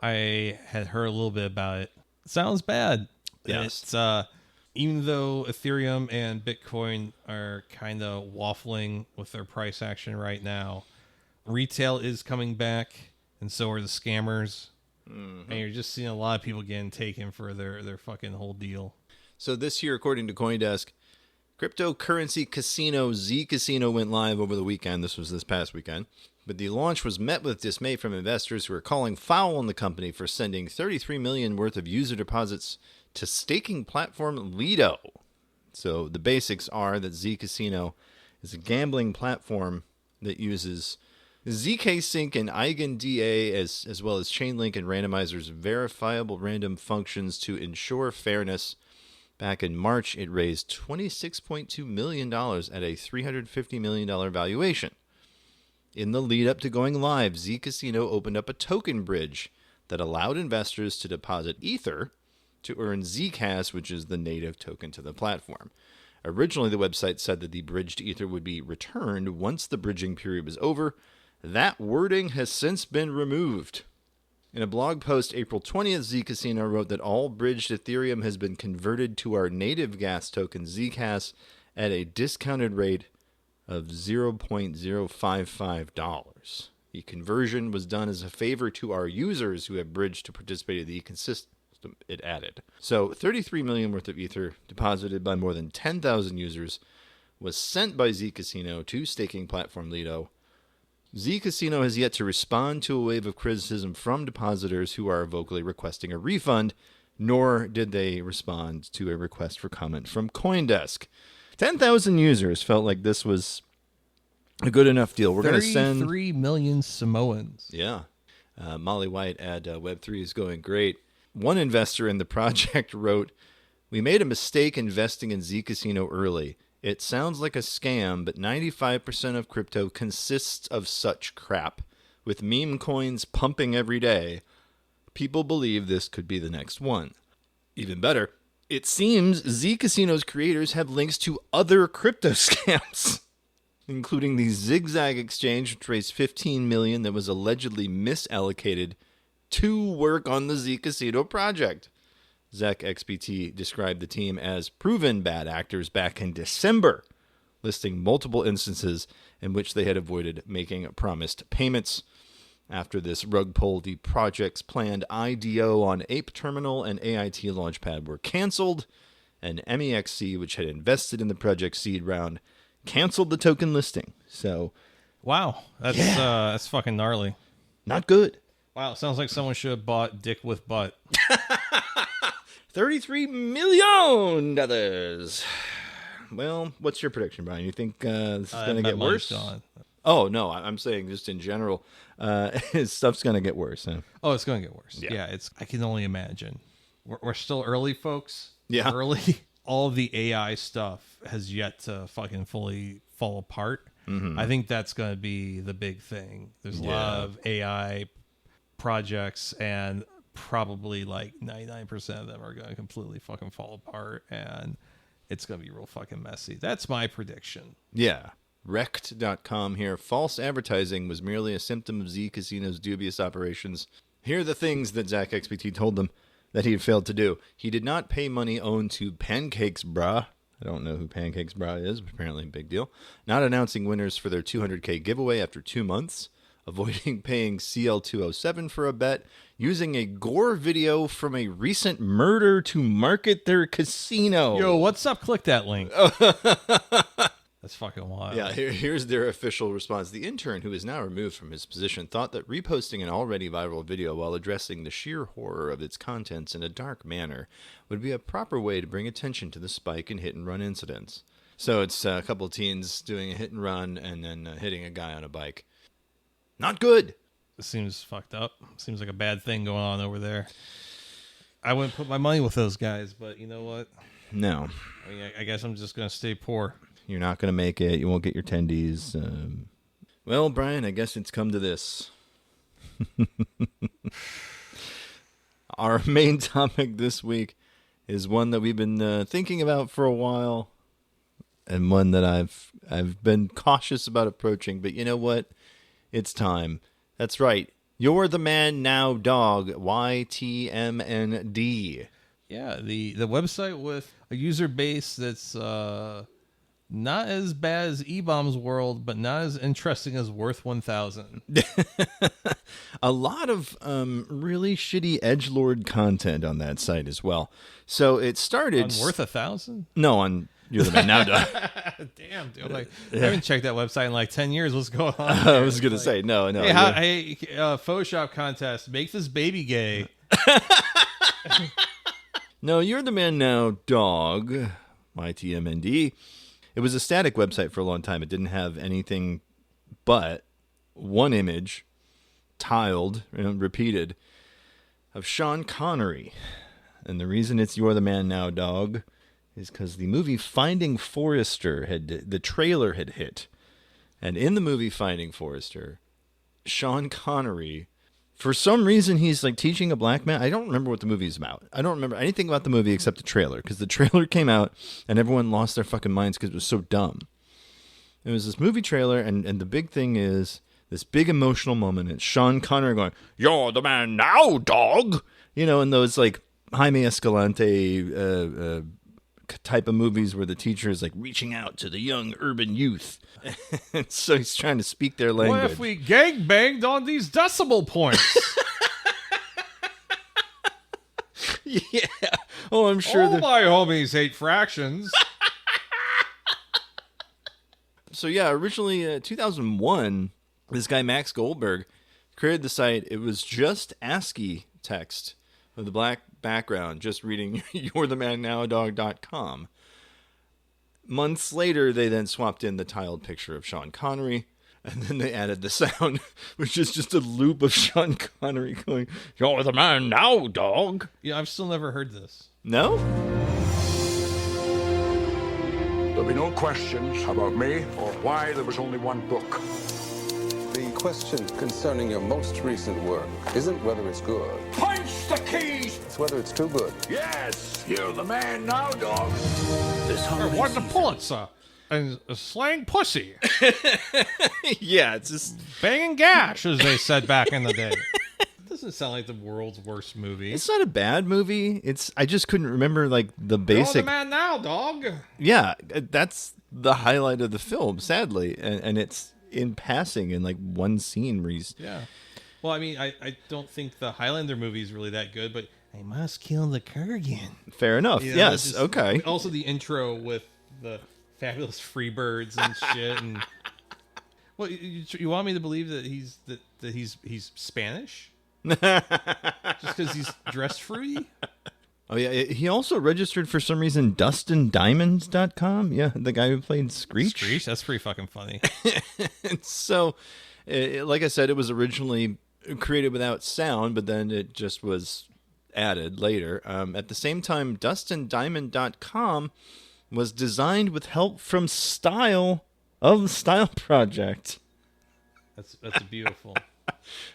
I had heard a little bit about it. It sounds bad. Yes. It's, even though Ethereum and Bitcoin are kind of waffling with their price action right now, retail is coming back, and so are the scammers. Mm-hmm. And you're just seeing a lot of people getting taken for their fucking whole deal. So this year, according to CoinDesk, cryptocurrency casino ZKasino went live over the weekend. This was this past weekend. But the launch was met with dismay from investors who are calling foul on the company for sending $33 million worth of user deposits to staking platform Lido. So the basics are that ZKasino is a gambling platform that uses ZK-Sync and EigenDA as well as Chainlink and Randomizer's verifiable random functions to ensure fairness. Back in March, it raised $26.2 million at a $350 million valuation. In the lead up to going live, ZKasino opened up a token bridge that allowed investors to deposit Ether to earn Zcash, which is the native token to the platform. Originally, the website said that the bridged Ether would be returned once the bridging period was over. That wording has since been removed. In a blog post April 20th, ZKasino wrote that all bridged Ethereum has been converted to our native gas token Zcash at a discounted rate of $0.055. The conversion was done as a favor to our users who have bridged to participate in the ecosystem, it added. So $33 million worth of Ether deposited by more than 10,000 users was sent by ZKasino to staking platform Lido. ZKasino has yet to respond to a wave of criticism from depositors who are vocally requesting a refund, nor did they respond to a request for comment from CoinDesk. 10,000 users felt like this was a good enough deal. We're going to send 33 million Samoans. Yeah. Molly White at Web3 is going great. One investor in the project wrote, "We made a mistake investing in ZKasino early. It sounds like a scam, but 95% of crypto consists of such crap. With meme coins pumping every day, people believe this could be the next one. Even better, it seems ZKasino's creators have links to other crypto scams, including the Zigzag exchange, which raised $15 million that was allegedly misallocated to work on the ZKasino project. ZKXBT described the team as proven bad actors back in December, listing multiple instances in which they had avoided making promised payments. After this rug pull, the project's planned IDO on Ape Terminal and AIT Launchpad were canceled, and MEXC, which had invested in the project seed round, canceled the token listing. So, wow, that's fucking gnarly. Not good. Wow, sounds like someone should have bought Dick with Butt. $33 million. Well, what's your prediction, Brian? You think this is going to get worse? Gone. Oh, no, I'm saying just in general, stuff's going to get worse. Huh? Oh, it's going to get worse. Yeah, I can only imagine. We're still early, folks. Yeah. Early. All of the AI stuff has yet to fucking fully fall apart. Mm-hmm. I think that's going to be the big thing. There's a lot of AI projects, and probably like 99% of them are going to completely fucking fall apart, and it's going to be real fucking messy. That's my prediction. Yeah. Wrecked.com here. False advertising was merely a symptom of ZKasino's dubious operations. Here are the things that ZKXBT told them that he had failed to do. He did not pay money owed to Pancakes Brah. I don't know who Pancakes Brah is, but apparently a big deal. Not announcing winners for their $200K giveaway after 2 months. Avoiding paying CL207 for a bet. Using a gore video from a recent murder to market their casino. Yo, what's up? Click that link. That's fucking wild. Yeah, here's their official response. The intern, who is now removed from his position, thought that reposting an already viral video while addressing the sheer horror of its contents in a dark manner would be a proper way to bring attention to the spike in hit-and-run incidents. So it's a couple of teens doing a hit-and-run and then hitting a guy on a bike. Not good. It seems fucked up. Seems like a bad thing going on over there. I wouldn't put my money with those guys, but you know what? No. I mean, I guess I'm just going to stay poor. You're not going to make it. You won't get your tendies. Well, Brian, I guess it's come to this. Our main topic this week is one that we've been thinking about for a while, and one that I've been cautious about approaching. But you know what? It's time. That's right. You're the man now, dog. YTMND. Yeah, the website with a user base that's not as bad as E-Bomb's World, but not as interesting as Worth 1000. A lot of really shitty edgelord content on that site as well. So it started... On Worth 1000? No, on You're the Man Now, dog. Damn, dude. I haven't checked that website in like 10 years. What's going on? I was going to say, no. Hey, Photoshop contest. Make this baby gay. No, You're the Man Now, dog. YTMND. It was a static website for a long time. It didn't have anything but one image, tiled, repeated, of Sean Connery. And the reason it's You're the Man Now, dog, is because the movie Finding Forrester the trailer had hit. And in the movie Finding Forrester, Sean Connery, for some reason, he's like teaching a black man. I don't remember what the movie's about. I don't remember anything about the movie except the trailer, because the trailer came out and everyone lost their fucking minds because it was so dumb. It was this movie trailer, and the big thing is this big emotional moment. It's Sean Connery going, "You're the man now, dog." And those like Jaime Escalante type of movies where the teacher is like reaching out to the young urban youth. And so he's trying to speak their language. What if we gangbanged on these decimal points? Yeah. Oh, I'm sure. All my homies hate fractions. So yeah, originally 2001, this guy Max Goldberg created the site. It was just ASCII text with a black background, just reading you'rethemannowdog.com. Months later, they then swapped in the tiled picture of Sean Connery, and then they added the sound, which is just a loop of Sean Connery going, "You're the man now, dog." Yeah, I've still never heard this. No? There'll be no questions about me or why there was only one book. The question concerning your most recent work isn't whether it's good. Punch the keys! It's whether it's too good. Yes, you're the man now, dog. This won the Pulitzer and slang pussy. Yeah, it's just banging gash, as they said back in the day. It doesn't sound like the world's worst movie. It's not a bad movie. I just couldn't remember like the basic. You're the man now, dog. Yeah, that's the highlight of the film, sadly, and it's in passing in like one scene where he's... Yeah. Well, I mean, I don't think the Highlander movie is really that good, but I must kill the Kurgan. Fair enough. Yes. Just, okay. Also, the intro with the fabulous Freebirds and shit, and well, you want me to believe that he's Spanish just because he's dressed fruity? Oh yeah, he also registered for some reason DustinDiamonds.com. Yeah, the guy who played Screech. Screech, that's pretty fucking funny. So, like I said, it was originally created without sound, but then it just was added later. At the same time, DustinDiamond.com was designed with help from Style of the Style Project. That's beautiful.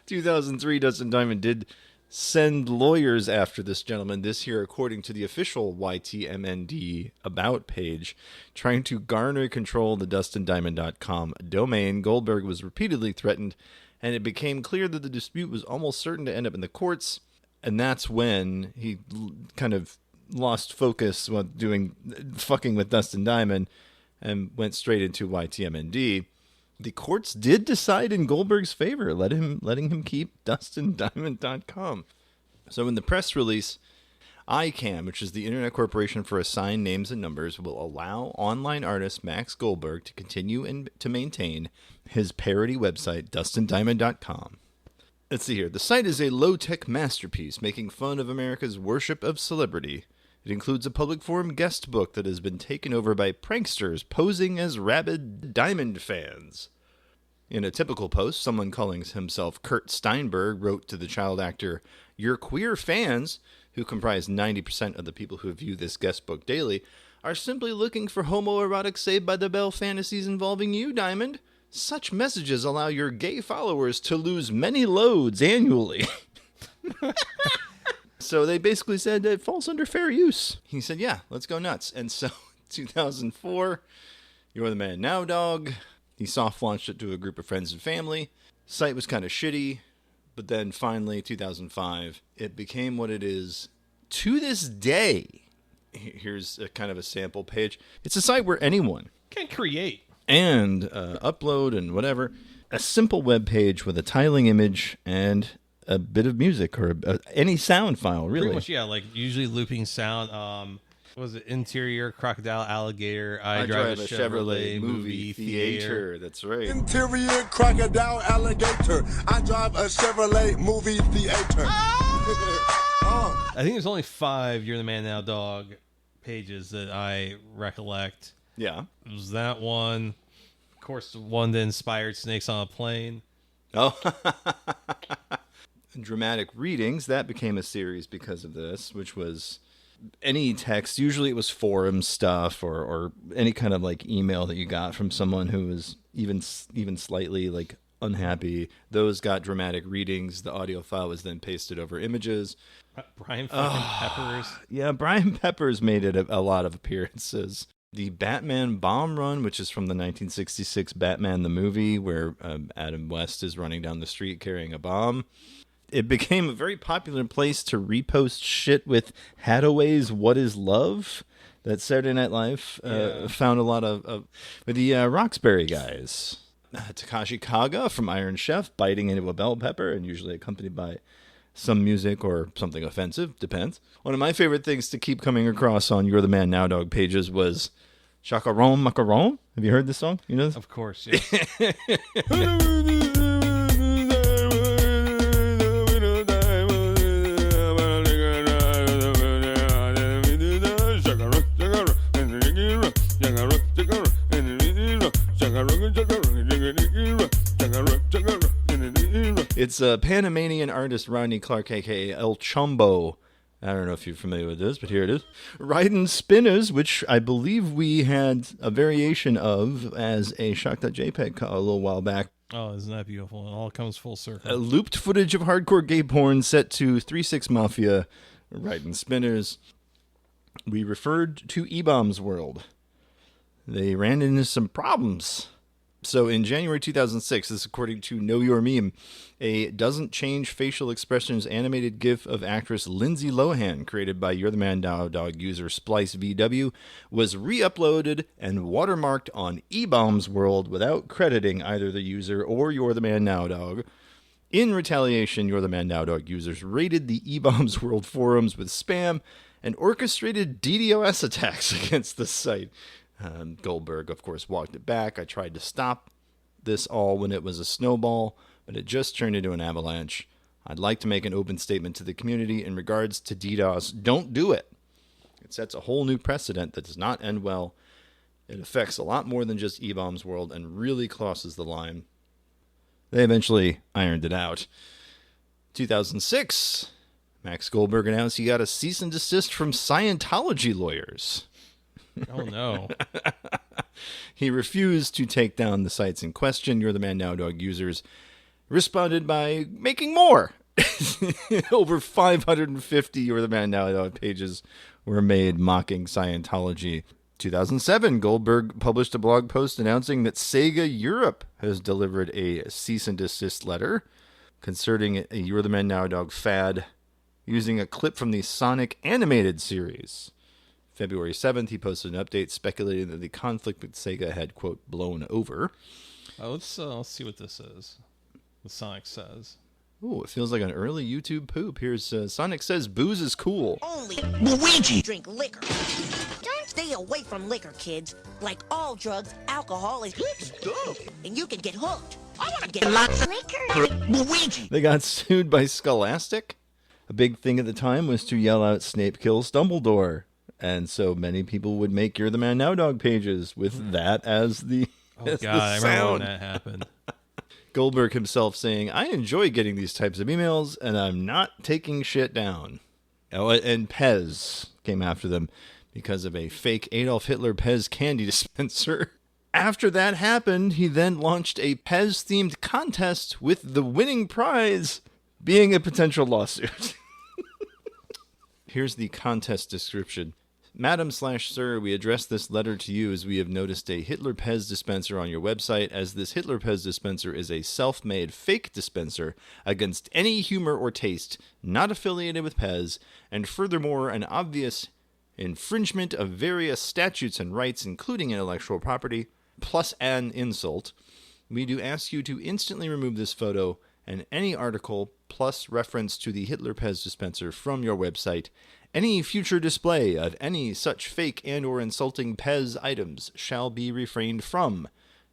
2003, Dustin Diamond did send lawyers after this gentleman this year, according to the official YTMND About page, trying to garner control of the DustinDiamond.com domain. Goldberg was repeatedly threatened, and it became clear that the dispute was almost certain to end up in the courts, and that's when he kind of lost focus while fucking with Dustin Diamond and went straight into YTMND. The courts did decide in Goldberg's favor, letting him keep DustinDiamond.com. So in the press release, ICANN, which is the Internet Corporation for Assigned Names and Numbers, will allow online artist Max Goldberg to continue to maintain his parody website, DustinDiamond.com. Let's see here. The site is a low-tech masterpiece making fun of America's worship of celebrity. It includes a public forum guest book that has been taken over by pranksters posing as rabid Diamond fans. In a typical post, someone calling himself Kurt Steinberg wrote to the child actor, "Your queer fans, who comprise 90% of the people who view this guest book daily, are simply looking for homoerotic Saved by the Bell fantasies involving you, Diamond. Such messages allow your gay followers to lose many loads annually. So they basically said it falls under fair use. He said, yeah, let's go nuts. And so 2004, You're the Man Now Dog. He soft launched it to a group of friends and family. Site was kind of shitty, but then finally, 2005, it became what it is to this day. Here's a kind of a sample page. It's a site where anyone can create and upload and whatever a simple web page with a tiling image and a bit of music or any sound file, really. Pretty much, yeah, like usually looping sound. What was it? Interior crocodile alligator. I drive a Chevrolet movie theater. That's right. Interior crocodile alligator. I drive a Chevrolet movie theater. I think there's only 5 You're the Man Now Dog pages that I recollect. Yeah. It was that one. Of course, the one that inspired Snakes on a Plane. Oh. Dramatic Readings, that became a series because of this, which was any text. Usually it was forum stuff or any kind of like email that you got from someone who was even slightly like unhappy. Those got dramatic readings. The audio file was then pasted over images. Brian fucking Peppers. Yeah, Brian Peppers made it a lot of appearances. The Batman Bomb Run, which is from the 1966 Batman the movie, where Adam West is running down the street carrying a bomb. It became a very popular place to repost shit with Hathaway's What is Love? That Saturday Night Live found a lot of with the Roxbury guys. Takashi Kaga from Iron Chef biting into a bell pepper and usually accompanied by some music or something offensive, depends. One of my favorite things to keep coming across on You're the Man Now Dog pages was Chacaron Macaron. Have you heard this song? You know this? Of course, yes. It's Panamanian artist Rodney Clark, a.k.a. El Chumbo. I don't know if you're familiar with this, but here it is. Riding Spinners, which I believe we had a variation of as a shock.jpg a little while back. Oh, isn't that beautiful? It all comes full circle. Looped footage of hardcore gay porn set to 3-6 Mafia, Riding Spinners. We referred to E-Bomb's World. They ran into some problems. So in January 2006, this is according to Know Your Meme, a doesn't change facial expressions animated GIF of actress Lindsay Lohan, created by You're the Man Now Dog user SpliceVW, was re-uploaded and watermarked on E-Bomb's World without crediting either the user or You're the Man Now Dog. In retaliation, You're the Man Now Dog users raided the E-Bomb's World forums with spam and orchestrated DDoS attacks against the site. Goldberg, of course, walked it back. I tried to stop this all when it was a snowball, but it just turned into an avalanche. I'd like to make an open statement to the community in regards to DDoS. Don't do it. It sets a whole new precedent that does not end well. It affects a lot more than just E-Bomb's World and really crosses the line. They eventually ironed it out. 2006, Max Goldberg announced he got a cease and desist from Scientology lawyers. Oh, no. He refused to take down the sites in question. You're the Man Now Dog users responded by making more. Over 550 You're the Man Now Dog pages were made mocking Scientology. 2007, Goldberg published a blog post announcing that Sega Europe has delivered a cease and desist letter concerning a You're the Man Now Dog fad using a clip from the Sonic animated series. February 7th, he posted an update speculating that the conflict with Sega had, quote, blown over. Let's see what this is. What Sonic says. Ooh, it feels like an early YouTube poop. Here's Sonic says booze is cool. Only Luigi drink liquor. Don't stay away from liquor, kids. Like all drugs, alcohol is good stuff. And you can get hooked. I want to get lots of liquor. Luigi. They got sued by Scholastic. A big thing at the time was to yell out Snape kills Dumbledore. And so many people would make You're the Man Now Dog pages with that as the God, I remember when that happened. Goldberg himself saying, I enjoy getting these types of emails, and I'm not taking shit down. Oh, and Pez came after them because of a fake Adolf Hitler Pez candy dispenser. After that happened, he then launched a Pez-themed contest with the winning prize being a potential lawsuit. Here's the contest description. Madam/Sir, we address this letter to you as we have noticed a Hitler Pez dispenser on your website, as this Hitler Pez dispenser is a self-made fake dispenser against any humor or taste not affiliated with Pez, and furthermore an obvious infringement of various statutes and rights, including intellectual property, plus an insult. We do ask you to instantly remove this photo and any article plus reference to the Hitler Pez dispenser from your website. Any future display of any such fake and or insulting Pez items shall be refrained from.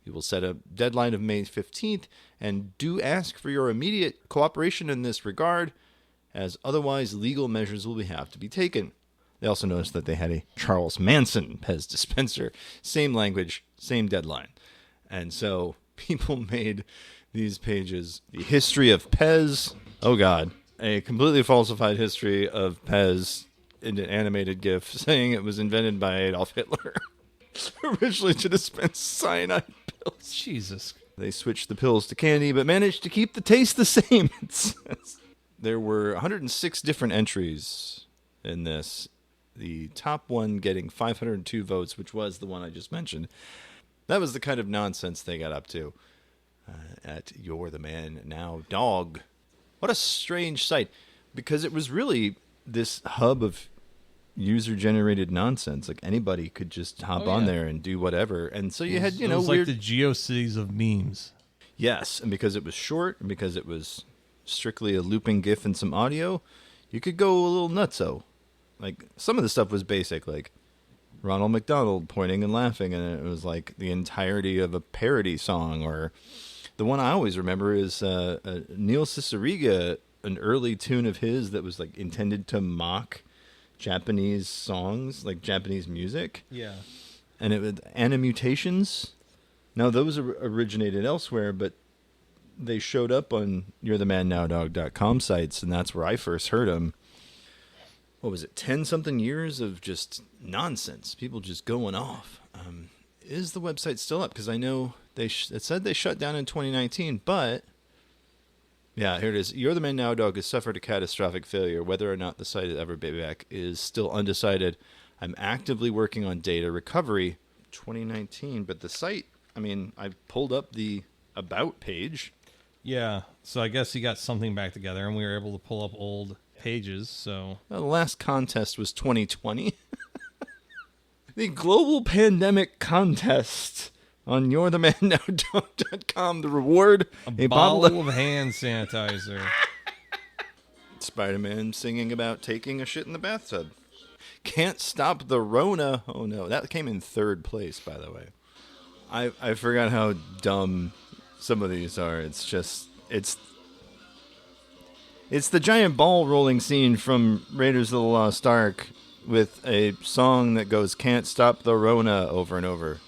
We will set a deadline of May 15th and do ask for your immediate cooperation in this regard, as otherwise legal measures will have to be taken. They also noticed that they had a Charles Manson Pez dispenser. Same language, same deadline. And so people made these pages, the history of Pez, oh God, a completely falsified history of Pez in an animated GIF saying it was invented by Adolf Hitler, originally to dispense cyanide pills. Jesus. They switched the pills to candy, but managed to keep the taste the same, it says. There were 106 different entries in this. The top one getting 502 votes, which was the one I just mentioned. That was the kind of nonsense they got up to at You're the Man Now Dog. What a strange site, because it was really this hub of user-generated nonsense. Like anybody could just hop on there and do whatever. And so you had, it was weird... like the GeoCities of memes. Yes, and because it was short, and because it was strictly a looping GIF and some audio, you could go a little nutso. Like, some of the stuff was basic, like Ronald McDonald pointing and laughing, and it was like the entirety of a parody song. Or the one I always remember is Neil Cicierega, an early tune of his that was like intended to mock Japanese songs, like Japanese music. Yeah. And it was Animutations. Now, those originated elsewhere, but they showed up on you'rethemannowdog.com sites, and that's where I first heard them. What was it, 10-something years of just nonsense, people just going off. Is the website still up? Because I know it said they shut down in 2019, but yeah, here it is. You're the Man Now Dog has suffered a catastrophic failure. Whether or not the site will ever be back is still undecided. I'm actively working on data recovery. 2019, but the site, I mean, I pulled up the About page. Yeah, so I guess he got something back together, and we were able to pull up old pages. So the last contest was 2020. The global pandemic contest on you'rethemannowdog.com. The reward, a bottle of hand sanitizer. Spider-Man singing about taking a shit in the bathtub. Can't stop the Rona. Oh no, that came in third place, by the way. I forgot how dumb some of these are. It's just it's the giant ball rolling scene from Raiders of the Lost Ark with a song that goes "Can't Stop the Rona" over and over.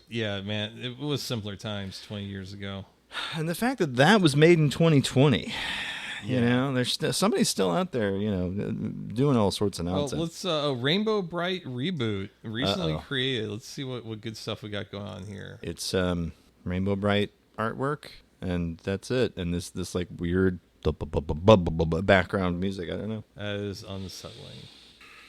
Yeah, man, it was simpler times 20 years ago. And the fact that was made in 2020, you know, there's somebody's still out there, you know, doing all sorts of nonsense. Well, let's a Rainbow Bright reboot recently created. Let's see what good stuff we got going on here. It's Rainbow Bright artwork, and that's it. And this like weird background music. I don't know. That is unsettling.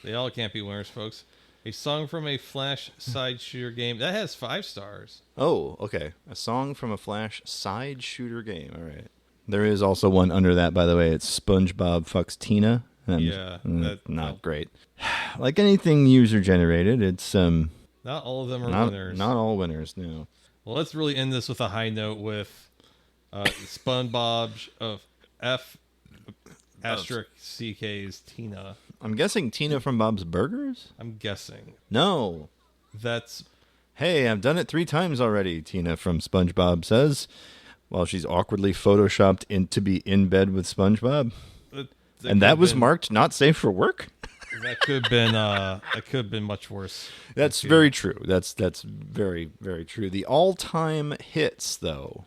They all can't be winners, folks. A song from a Flash side shooter game. That has 5 stars. Oh, okay. A song from a Flash side shooter game. All right. There is also one under that, by the way. It's SpongeBob Fucks Tina. Yeah. Not great. Like anything user-generated, it's... not all of them are winners. Not all winners, no. Well, let's really end this with a high note with SpongeBob of F... Asterisk CK's Tina. I'm guessing Tina from Bob's Burgers? I'm guessing. No. That's... Hey, I've done it 3 times already, Tina from SpongeBob says, while she's awkwardly photoshopped to be in bed with SpongeBob. And that was marked not safe for work? That could have been much worse. That's very true. That's very, very true. The all-time hits, though.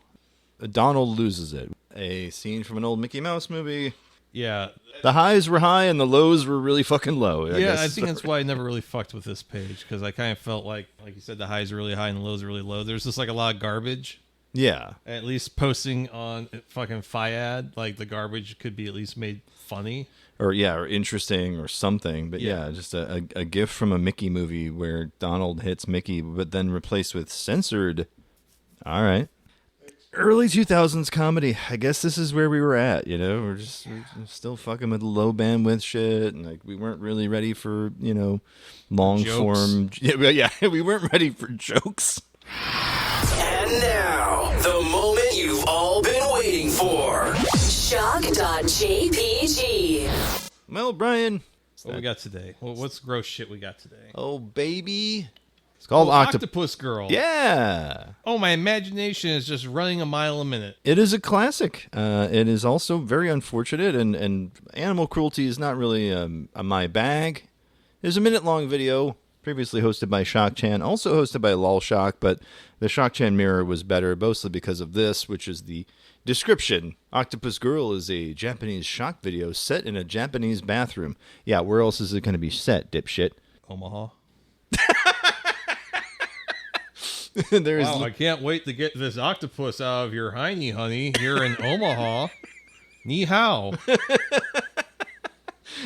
Donald loses it. A scene from an old Mickey Mouse movie. Yeah. The highs were high and the lows were really fucking low. I think that's why I never really fucked with this page, because I kind of felt like you said, the highs are really high and the lows are really low. There's just like a lot of garbage. Yeah. At least posting on fucking Fiad, like the garbage could be at least made funny. Or interesting or something. But yeah, just a gif from a Mickey movie where Donald hits Mickey, but then replaced with censored. All right. Early 2000s comedy. I guess this is where we were at, we're still fucking with low bandwidth shit. And like, we weren't really ready for, long form. Yeah, we weren't ready for jokes. And now, the moment you've all been waiting for. Shock.jpg. Well, Brian. What we got today? What's gross shit we got today? Oh, baby. It's called Octopus Girl. Yeah. Oh, my imagination is just running a mile a minute. It is a classic. It is also very unfortunate, and animal cruelty is not really my bag. There's a minute-long video previously hosted by Shock-Chan, also hosted by LolShock, but the Shock-Chan mirror was better, mostly because of this, which is the description. Octopus Girl is a Japanese shock video set in a Japanese bathroom. Yeah, where else is it going to be set, dipshit? Omaha. Wow, I can't wait to get this octopus out of your hiney, honey, here in Omaha. Ni hao.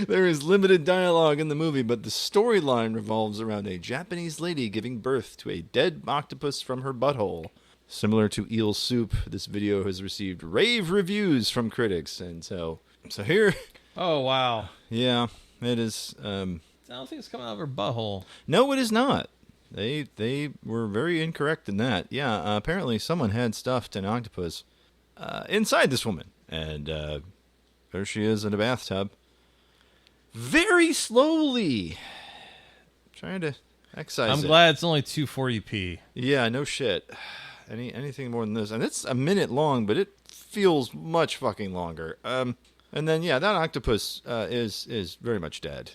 There is limited dialogue in the movie, but the storyline revolves around a Japanese lady giving birth to a dead octopus from her butthole. Similar to eel soup, this video has received rave reviews from critics, and so here. Oh wow. Yeah, it is. I don't think it's coming out of her butthole. No, it is not. They were very incorrect in that. Yeah, apparently someone had stuffed an octopus inside this woman, and there she is in a bathtub. Very slowly. Trying to excise I'm glad it's only 240p. Yeah, no shit. Anything more than this. And it's a minute long, but it feels much fucking longer. And then, yeah, that octopus is very much dead.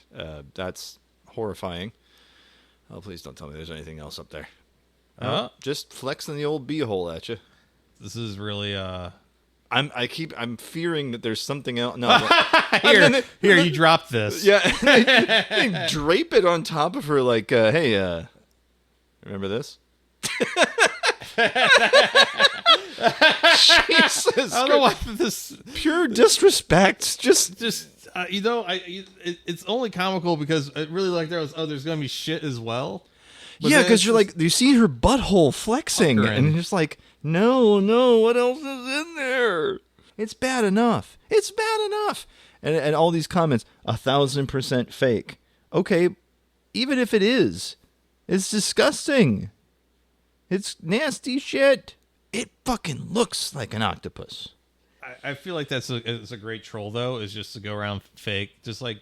That's horrifying. Oh, please don't tell me there's anything else up there. Just flexing the old beehole at you. This is really... I'm fearing that there's something else. No, here, you drop this. Yeah, they drape it on top of her like, hey, remember this? Jesus, I don't know why this pure disrespect. Just it's only comical because it really there's gonna be shit as well. But yeah, because you see her butthole flexing, and you're just like, no, what else is in there? It's bad enough. It's bad enough. And all these comments, 1,000% fake. Okay, even if it is, it's disgusting. It's nasty shit. It fucking looks like an octopus. I feel like it's a great troll though. Is just to go around fake, just like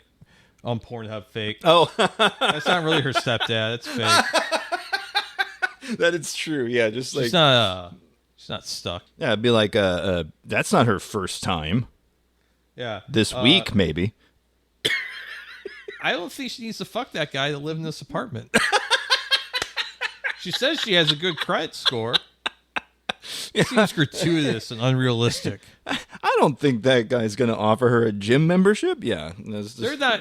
on Pornhub fake. Oh, that's not really her stepdad. It's fake. That is true. Yeah, just like she's not stuck. Yeah, it'd be like that's not her first time. Yeah, this week maybe. I don't think she needs to fuck that guy to live in this apartment. She says she has a good credit score. It seems gratuitous and unrealistic. I don't think that guy's going to offer her a gym membership. Yeah. They're not...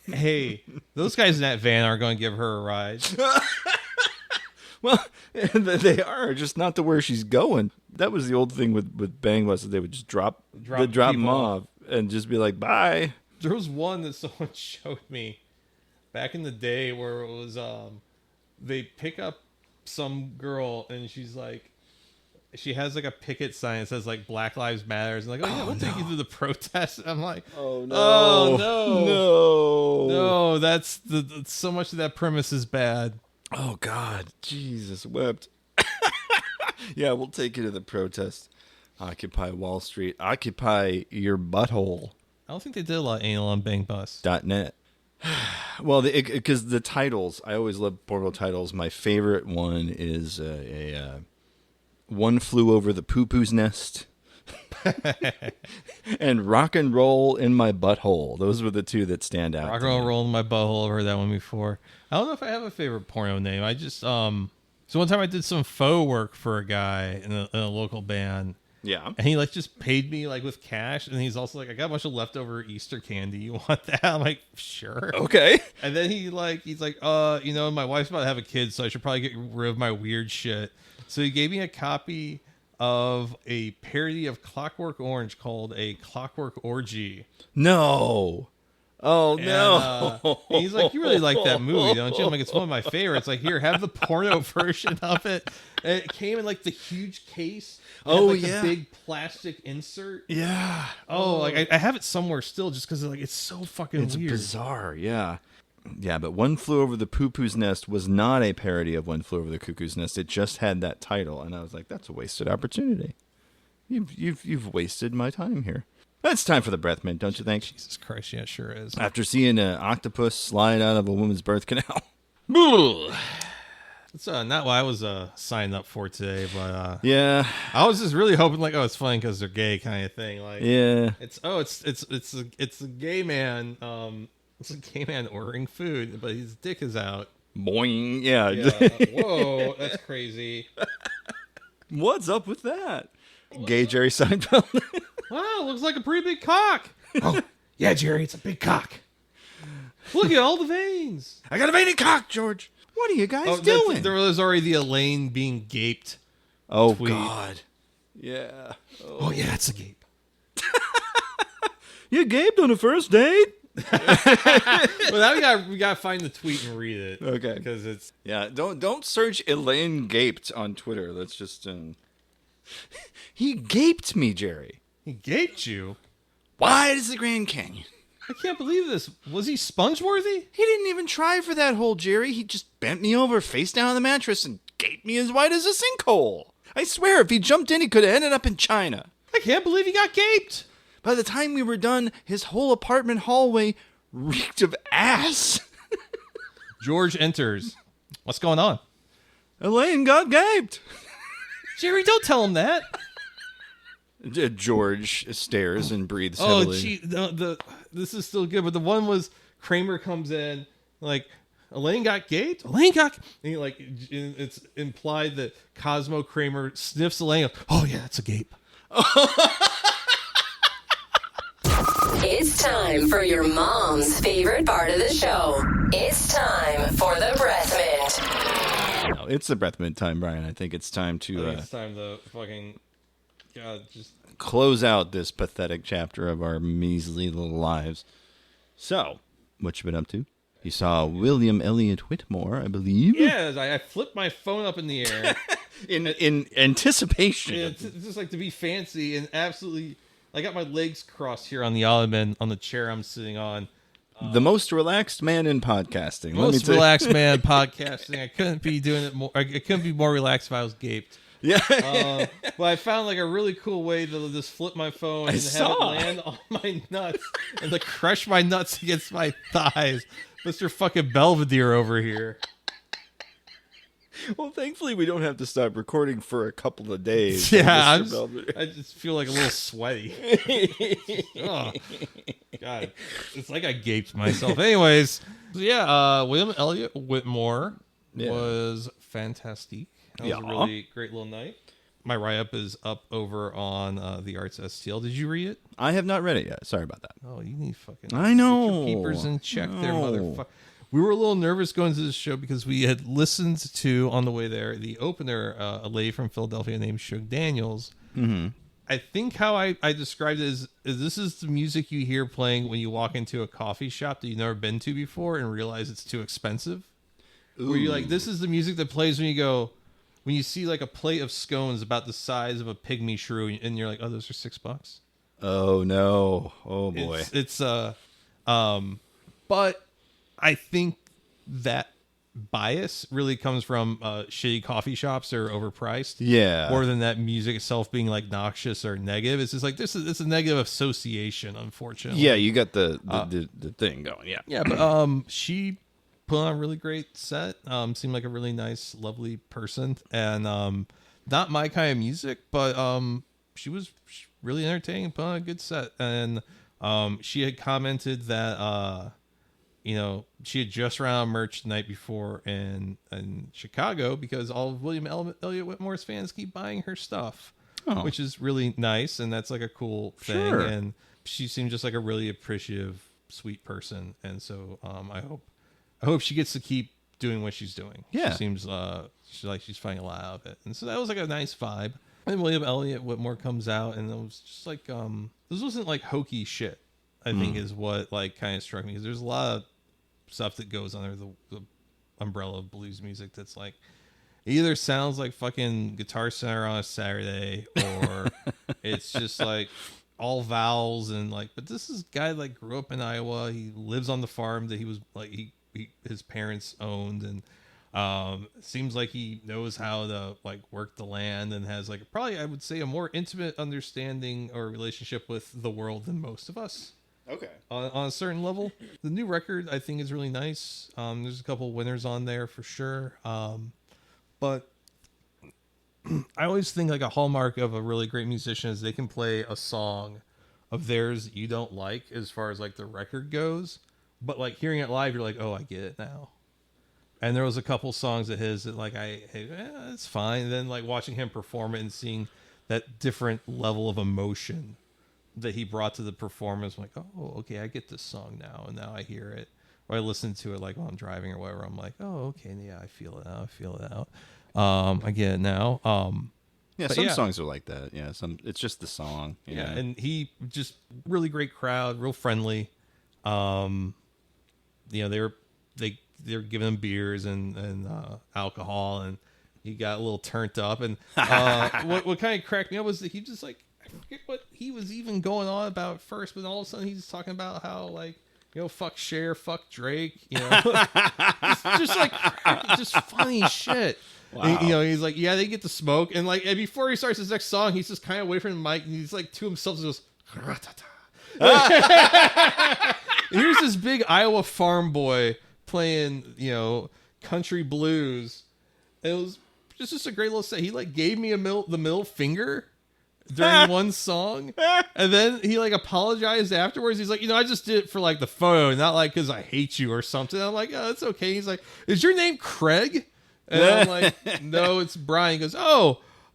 Hey, those guys in that van aren't going to give her a ride. Well, they are, just not to where she's going. That was the old thing with Bang Bus, that they would just drop them off and just be like, bye. There was one that someone showed me back in the day where it was... they pick up some girl and she's like, she has like a picket sign that says like Black Lives Matters, and like, we'll take you to the protest. I'm like, no, that's so much of that premise is bad. Oh God, Jesus wept. Yeah, we'll take you to the protest. Occupy Wall Street. Occupy your butthole. I don't think they did a lot of anal on bangbus.net. Well, because the titles, I always love porno titles. My favorite one is One Flew Over the Poo-Poo's Nest and Rock and Roll in My Butthole. Those were the two that stand out. Rock and Roll in My Butthole. I've heard that one before. I don't know if I have a favorite porno name. I just so one time I did some faux work for a guy in a local band, Yeah. And he like just paid me like with cash. And he's also like, I got a bunch of leftover Easter candy. You want that? I'm like, sure. Okay. And then he's like, my wife's about to have a kid, so I should probably get rid of my weird shit. So he gave me a copy of a parody of Clockwork Orange called A Clockwork Orgy. No. Oh, no. He's like, you really like that movie, don't you? I'm like, it's one of my favorites. Like, here, have the porno version of it. And it came in like the huge case. The big plastic insert. Yeah. Oh, like I have it somewhere still just because like it's so fucking It's weird. bizarre, yeah. Yeah, but One Flew Over the Poo-Poo's Nest was not a parody of One Flew Over the Cuckoo's Nest. It just had that title, and I was like, that's a wasted opportunity. You've wasted my time here. It's time for the breath mint, don't you think? Jesus Christ, yeah, it sure is. After seeing an octopus slide out of a woman's birth canal. It's not what I was signed up for today, but yeah, I was just really hoping like, oh, it's funny because they're gay kind of thing. Like, yeah, it's a gay man. It's a gay man ordering food, but his dick is out. Boing, yeah. Whoa, that's crazy. What's up with that? Gay Jerry Seinfeld. Wow, looks like a pretty big cock. Oh, yeah, Jerry, it's a big cock. Look at all the veins. I got a veiny cock, George. What are you guys doing? There was already the Elaine being gaped. Oh, tweet. God. Yeah. Oh, yeah, it's a gape. You gaped on a first date? Well, now we got to find the tweet and read it. Okay. Because it's... Yeah, don't search Elaine gaped on Twitter. Let's just... He gaped me, Jerry. He gaped you? Wide as the Grand Canyon. I can't believe this. Was he sponge-worthy? He didn't even try for that hole, Jerry. He just bent me over face down on the mattress and gaped me as wide as a sinkhole. I swear, if he jumped in, he could have ended up in China. I can't believe he got gaped. By the time we were done, his whole apartment hallway reeked of ass. George enters. What's going on? Elaine got gaped. Jerry, don't tell him that. George stares and breathes heavily. Oh, gee, this is still good, but the one was Kramer comes in, like, Elaine got gaped? Elaine got... And he, like, it's implied that Cosmo Kramer sniffs Elaine. Oh, yeah, that's a gape. It's time for your mom's favorite part of the show. It's time for the breath mint. No, it's the breath mint time, Brian. I think it's time to... it's time to fucking... God, just... close out this pathetic chapter of our measly little lives. So, what you been up to? You saw William Elliott Whitmore, I believe. Yeah, I flipped my phone up in the air. in anticipation. It's just like to be fancy and absolutely... I got my legs crossed here on the ottoman on the chair I'm sitting on. The most relaxed man in podcasting. Most relaxed man podcasting. I couldn't be doing it more. I couldn't be more relaxed if I was gaped. Yeah. But I found like a really cool way to just flip my phone and have it land on my nuts and to crush my nuts against my thighs. Mr. fucking Belvedere over here. Well, thankfully we don't have to stop recording for a couple of days. Yeah, I just feel like a little sweaty. Oh, God, it's like I gaped myself. Anyways, so yeah, William Elliott Whitmore was fantastic. That was a really great little night. My write-up is up over on the Arts STL. Did you read it? I have not read it yet. Sorry about that. Oh, you need fucking... I know. Get your peepers in check there, motherfucker. We were a little nervous going to this show because we had listened to, on the way there, the opener, a lady from Philadelphia named Suge Daniels. Mm-hmm. I think how I described it is this is the music you hear playing when you walk into a coffee shop that you've never been to before and realize it's too expensive. Ooh. Where you're like, this is the music that plays when you go... When you see like a plate of scones about the size of a pygmy shrew, and you're like, "Oh, those are $6." Oh no! Oh boy! But I think that bias really comes from shitty coffee shops that are overpriced. Yeah. More than that music itself being like noxious or negative. It's just like it's a negative association, unfortunately. Yeah, you got the thing going. Yeah. Yeah, but she put on a really great set. Seemed like a really nice, lovely person, and not my kind of music, but she was really entertaining, put on a good set. And she had commented that she had just ran out of merch the night before in Chicago because all of William Elliott Whitmore's fans keep buying her stuff. which is really nice, and that's like a cool thing. Sure. And she seems just like a really appreciative, sweet person, and so I hope she gets to keep doing what she's doing. Yeah. She seems she's finding a lot out of it, and so that was like a nice vibe. And William Elliott Whitmore comes out, and it was just like this wasn't like hokey shit. I think is what like kind of struck me, because there's a lot of stuff that goes under the umbrella of blues music that's like it either sounds like fucking Guitar Center on a Saturday, or it's just like all vowels and like. But this is a guy like grew up in Iowa. He lives on the farm that he was like his parents owned, and seems like he knows how to like work the land and has like probably I would say a more intimate understanding or relationship with the world than most of us. Okay. On a certain level. The new record I think is really nice. There's a couple winners on there for sure. But I always think like a hallmark of a really great musician is they can play a song of theirs that you don't like as far as like the record goes, but like hearing it live, you're like, oh, I get it now. And there was a couple songs of his that like it's fine. And then like watching him perform it and seeing that different level of emotion that he brought to the performance, I'm like, oh, okay, I get this song now, and now I hear it, or I listen to it like while I'm driving or whatever. I'm like, oh, okay, yeah, I feel it now. I feel it out. I get it now. Some songs are like that. Yeah, it's just the song. Yeah, and he just really great crowd, real friendly. They're giving him beers and alcohol, and he got a little turned up. And what kind of cracked me up was that he just like, I forget what he was even going on about first, but all of a sudden he's talking about how like, fuck Cher, fuck Drake, just like just funny shit. Wow. And, he's like, yeah, they get to smoke, and like, and before he starts his next song, he's just kind of away from the mic, and he's like to himself, and goes, here's this big Iowa farm boy playing, country blues. It was just a great little set. He like gave me the middle finger during one song, and then he like apologized afterwards. He's like, I just did it for like the photo, not like because I hate you or something. I'm like, oh, it's okay. He's like, is your name Craig? And I'm like, no, it's Brian. He goes,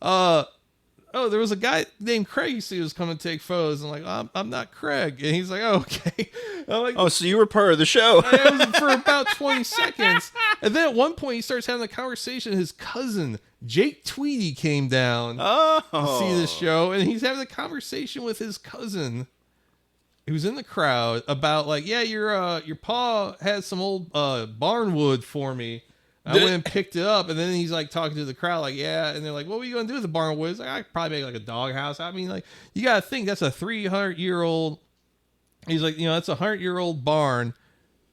there was a guy named Craig you see was coming to take photos. I'm like, I'm not Craig. And he's like, oh, okay. I'm like, oh, so you were part of the show. It was for about 20 seconds. And then at one point he starts having a conversation. His cousin, Jake Tweedy, came down to see the show. And he's having a conversation with his cousin who's in the crowd about like, yeah, your pa has some old barn wood for me. I went and picked it up, and then he's like talking to the crowd, like, yeah, and they're like, what were you gonna do with the barn wood? He's like, I could probably make like a doghouse. I mean, like, you gotta think that's a 300-year-old. He's like, that's a 100-year-old barn,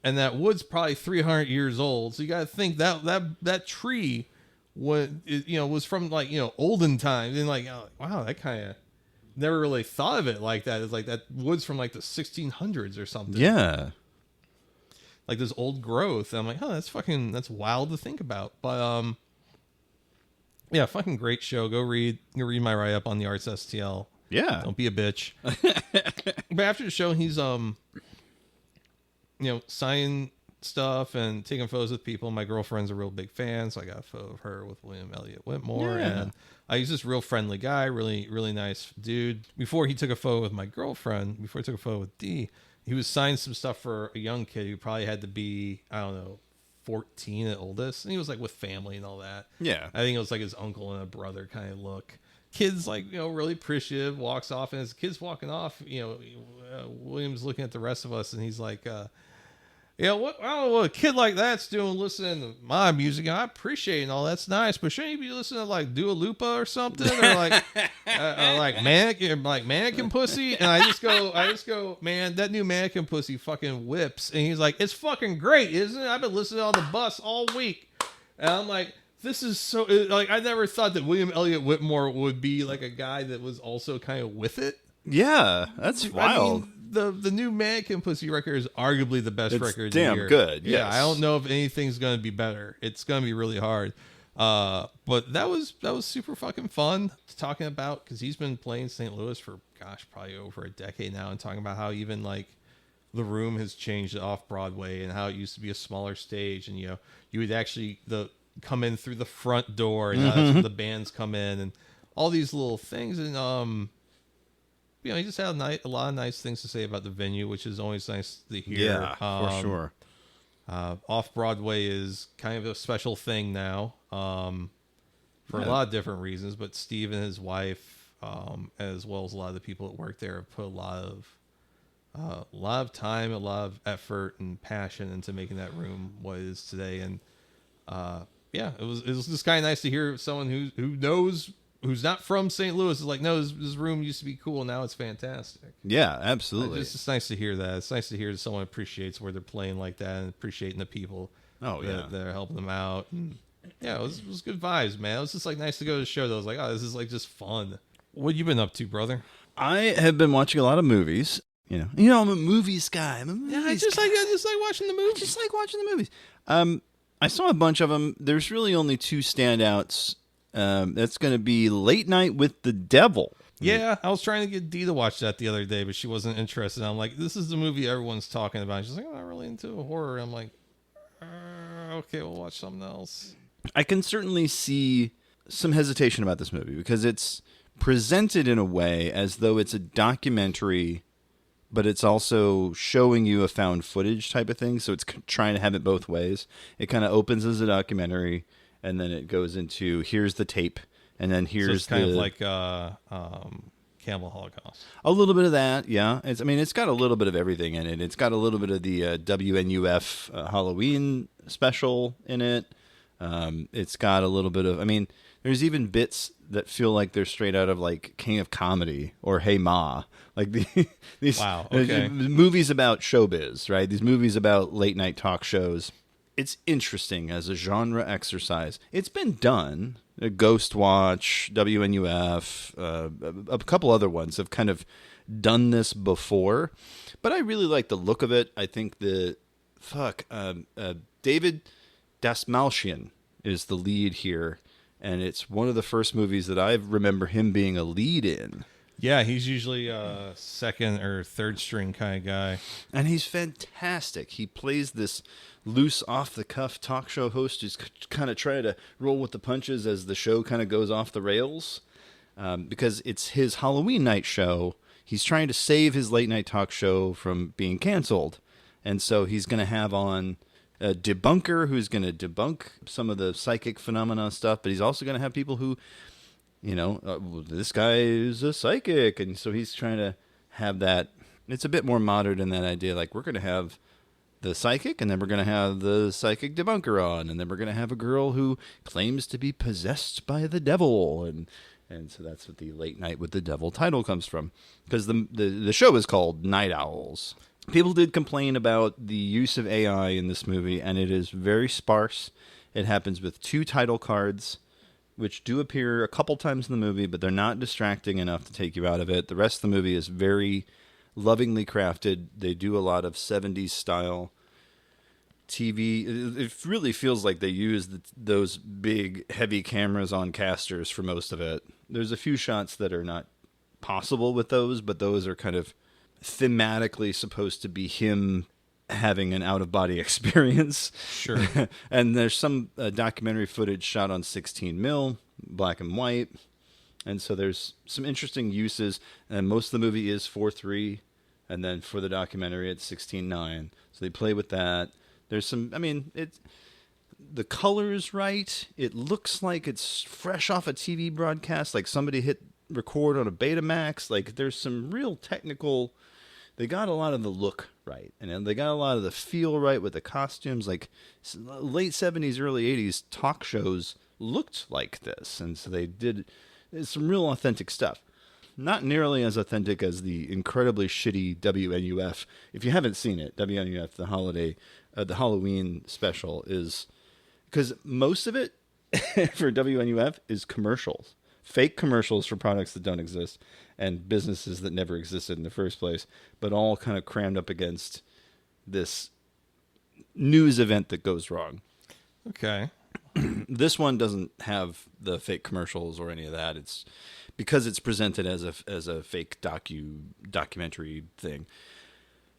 and that wood's probably 300 years old. So you gotta think that tree was from like olden times, and like, wow, that kind of never really thought of it like that. It's like that wood's from like the 1600s or something. Yeah. Like this old growth. And I'm like, that's wild to think about. But yeah, fucking great show. Go read my write up on the Arts STL. Yeah. Don't be a bitch. But after the show, he's signing stuff and taking photos with people. My girlfriend's a real big fan, so I got a photo of her with William Elliott Whitmore. Yeah. And he's this real friendly guy, really, really nice dude. Before he took a photo with my girlfriend, before he took a photo with Dee, he was signing some stuff for a young kid who probably had to be, 14 at oldest. And he was like with family and all that. Yeah. I think it was like his uncle and a brother kind of look. Kid's like, really appreciative, walks off. And as the kid's walking off, William's looking at the rest of us and he's like, I don't know what a kid like that's doing listening to my music. I appreciate it and all that's nice, but shouldn't you be listening to like Dua Lipa or something, or like like mannequin pussy? And I just go, man, that new mannequin pussy fucking whips. And he's like, it's fucking great, isn't it? I've been listening on the bus all week, and I'm like, this is so like I never thought that William Elliott Whitmore would be like a guy that was also kind of with it. Yeah, that's wild. I mean, the new Mannequin Pussy record is arguably the best record of the year. Damn good. Yes. Yeah, I don't know if anything's going to be better. It's going to be really hard. But that was super fucking fun talking about, because he's been playing St. Louis for probably over a decade now, and talking about how even like the room has changed off Broadway and how it used to be a smaller stage, and you would actually come in through the front door, and that's where the bands come in, and all these little things, and he just had a lot of nice things to say about the venue, which is always nice to hear. Yeah, for sure. Off Broadway is kind of a special thing now, for a lot of different reasons. But Steve and his wife, as well as a lot of the people that work there, have put a lot of time, a lot of effort and passion into making that room what it is today. And it was just kind of nice to hear someone who knows, who's not from St. Louis, is like, no, this room used to be cool, now it's fantastic. Yeah, absolutely. It's just nice to hear that. It's nice to hear that someone appreciates where they're playing like that and appreciating the people that are helping them out. And yeah, it was good vibes, man. It was just like nice to go to the show. That was like, oh, this is like just fun. What you been up to, brother? I have been watching a lot of movies. You know, I'm a movies guy. I just like watching the movies. Just like watching the movies. I saw a bunch of them. There's really only two standouts. That's going to be Late Night with the Devil. Yeah, I was trying to get Dee to watch that the other day, but she wasn't interested. I'm like, this is the movie everyone's talking about. She's like, I'm not really into horror. I'm like, okay, we'll watch something else. I can certainly see some hesitation about this movie because it's presented in a way as though it's a documentary, but it's also showing you a found footage type of thing. So it's trying to have it both ways. It kind of opens as a documentary, and then it goes into, here's the tape, and then here's so it's kind of like Campbell Holocaust. A little bit of that, yeah. It's got a little bit of everything in it. It's got a little bit of the WNUF Halloween special in it. It's got a little bit of, there's even bits that feel like they're straight out of like King of Comedy or Hey Ma. Like these movies about showbiz, right? These movies about late night talk shows. It's interesting as a genre exercise. It's been done. Ghost Watch, WNUF, a couple other ones have kind of done this before. But I really like the look of it. I think David Dasmalchian is the lead here. And it's one of the first movies that I remember him being a lead in. Yeah, he's usually a second or third string kind of guy. And he's fantastic. He plays this loose, off-the-cuff talk show host who's kind of trying to roll with the punches as the show kind of goes off the rails. Because it's his Halloween night show. He's trying to save his late-night talk show from being canceled. And so he's going to have on a debunker who's going to debunk some of the psychic phenomena stuff, but he's also going to have people who, this guy is a psychic, and so he's trying to have that. It's a bit more modern in that idea, like we're going to have the psychic, and then we're going to have the psychic debunker on, and then we're going to have a girl who claims to be possessed by the devil, and so that's what the Late Night with the Devil title comes from, because the show is called Night Owls. People did complain about the use of AI in this movie, and it is very sparse. It happens with 2 title cards, which do appear a couple times in the movie, but they're not distracting enough to take you out of it. The rest of the movie is very lovingly crafted. They do a lot of 70s style TV. It really feels like they use those big, heavy cameras on casters for most of it. There's a few shots that are not possible with those, but those are kind of thematically supposed to be him having an out-of-body experience. Sure. And there's some documentary footage shot on 16mm, black and white. And so there's some interesting uses. And most of the movie is 4:3. And then for the documentary, it's 16:9. So they play with that. There's some, the color's right. It looks like it's fresh off a TV broadcast, like somebody hit record on a Betamax. Like there's some real technical. They got a lot of the look right, and they got a lot of the feel right with the costumes. Like late 70s, early 80s talk shows looked like this, and so they did some real authentic stuff. Not nearly as authentic as the incredibly shitty WNUF. If you haven't seen it, WNUF, the Halloween special is, because most of it for WNUF is commercials. Fake commercials for products that don't exist and businesses that never existed in the first place, but all kind of crammed up against this news event that goes wrong. Okay. This one doesn't have the fake commercials or any of that. It's because it's presented as a fake documentary thing.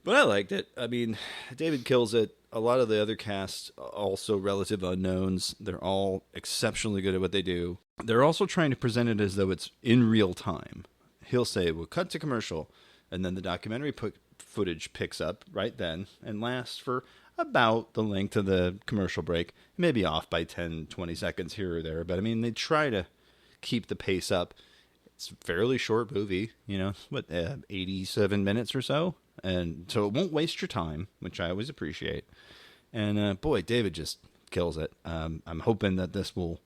But I liked it. I mean, David kills it. A lot of the other cast, also relative unknowns. They're all exceptionally good at what they do. They're also trying to present it as though it's in real time. He'll say, we'll cut to commercial, and then the documentary footage picks up right then and lasts for about the length of the commercial break, maybe off by 10, 20 seconds here or there. But I mean, they try to keep the pace up. It's a fairly short movie, 87 minutes or so. And so it won't waste your time, which I always appreciate. And boy, David just kills it. I'm hoping that this will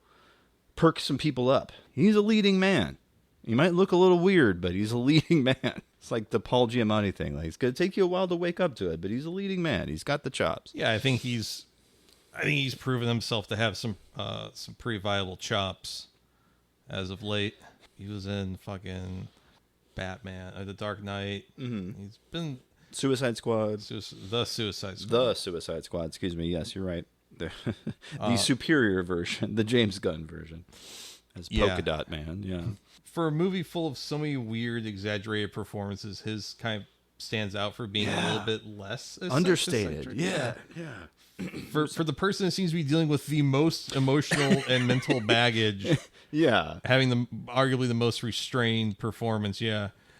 perk some people up. He's a leading man. He might look a little weird, but he's a leading man. It's like the Paul Giamatti thing. Like, it's going to take you a while to wake up to it, but he's a leading man. He's got the chops. Yeah, I think he's proven himself to have some pretty viable chops as of late. He was in fucking Batman, The Dark Knight. Mm-hmm. He's been Suicide Squad. The Suicide Squad. The Suicide Squad. Excuse me. Yes, you're right. The superior version, the James Gunn version, as Polka Dot Man. Yeah. For a movie full of so many weird, exaggerated performances, his kind of stands out for being a little bit less understated. Yeah. For the person that seems to be dealing with the most emotional and mental baggage, having arguably the most restrained performance,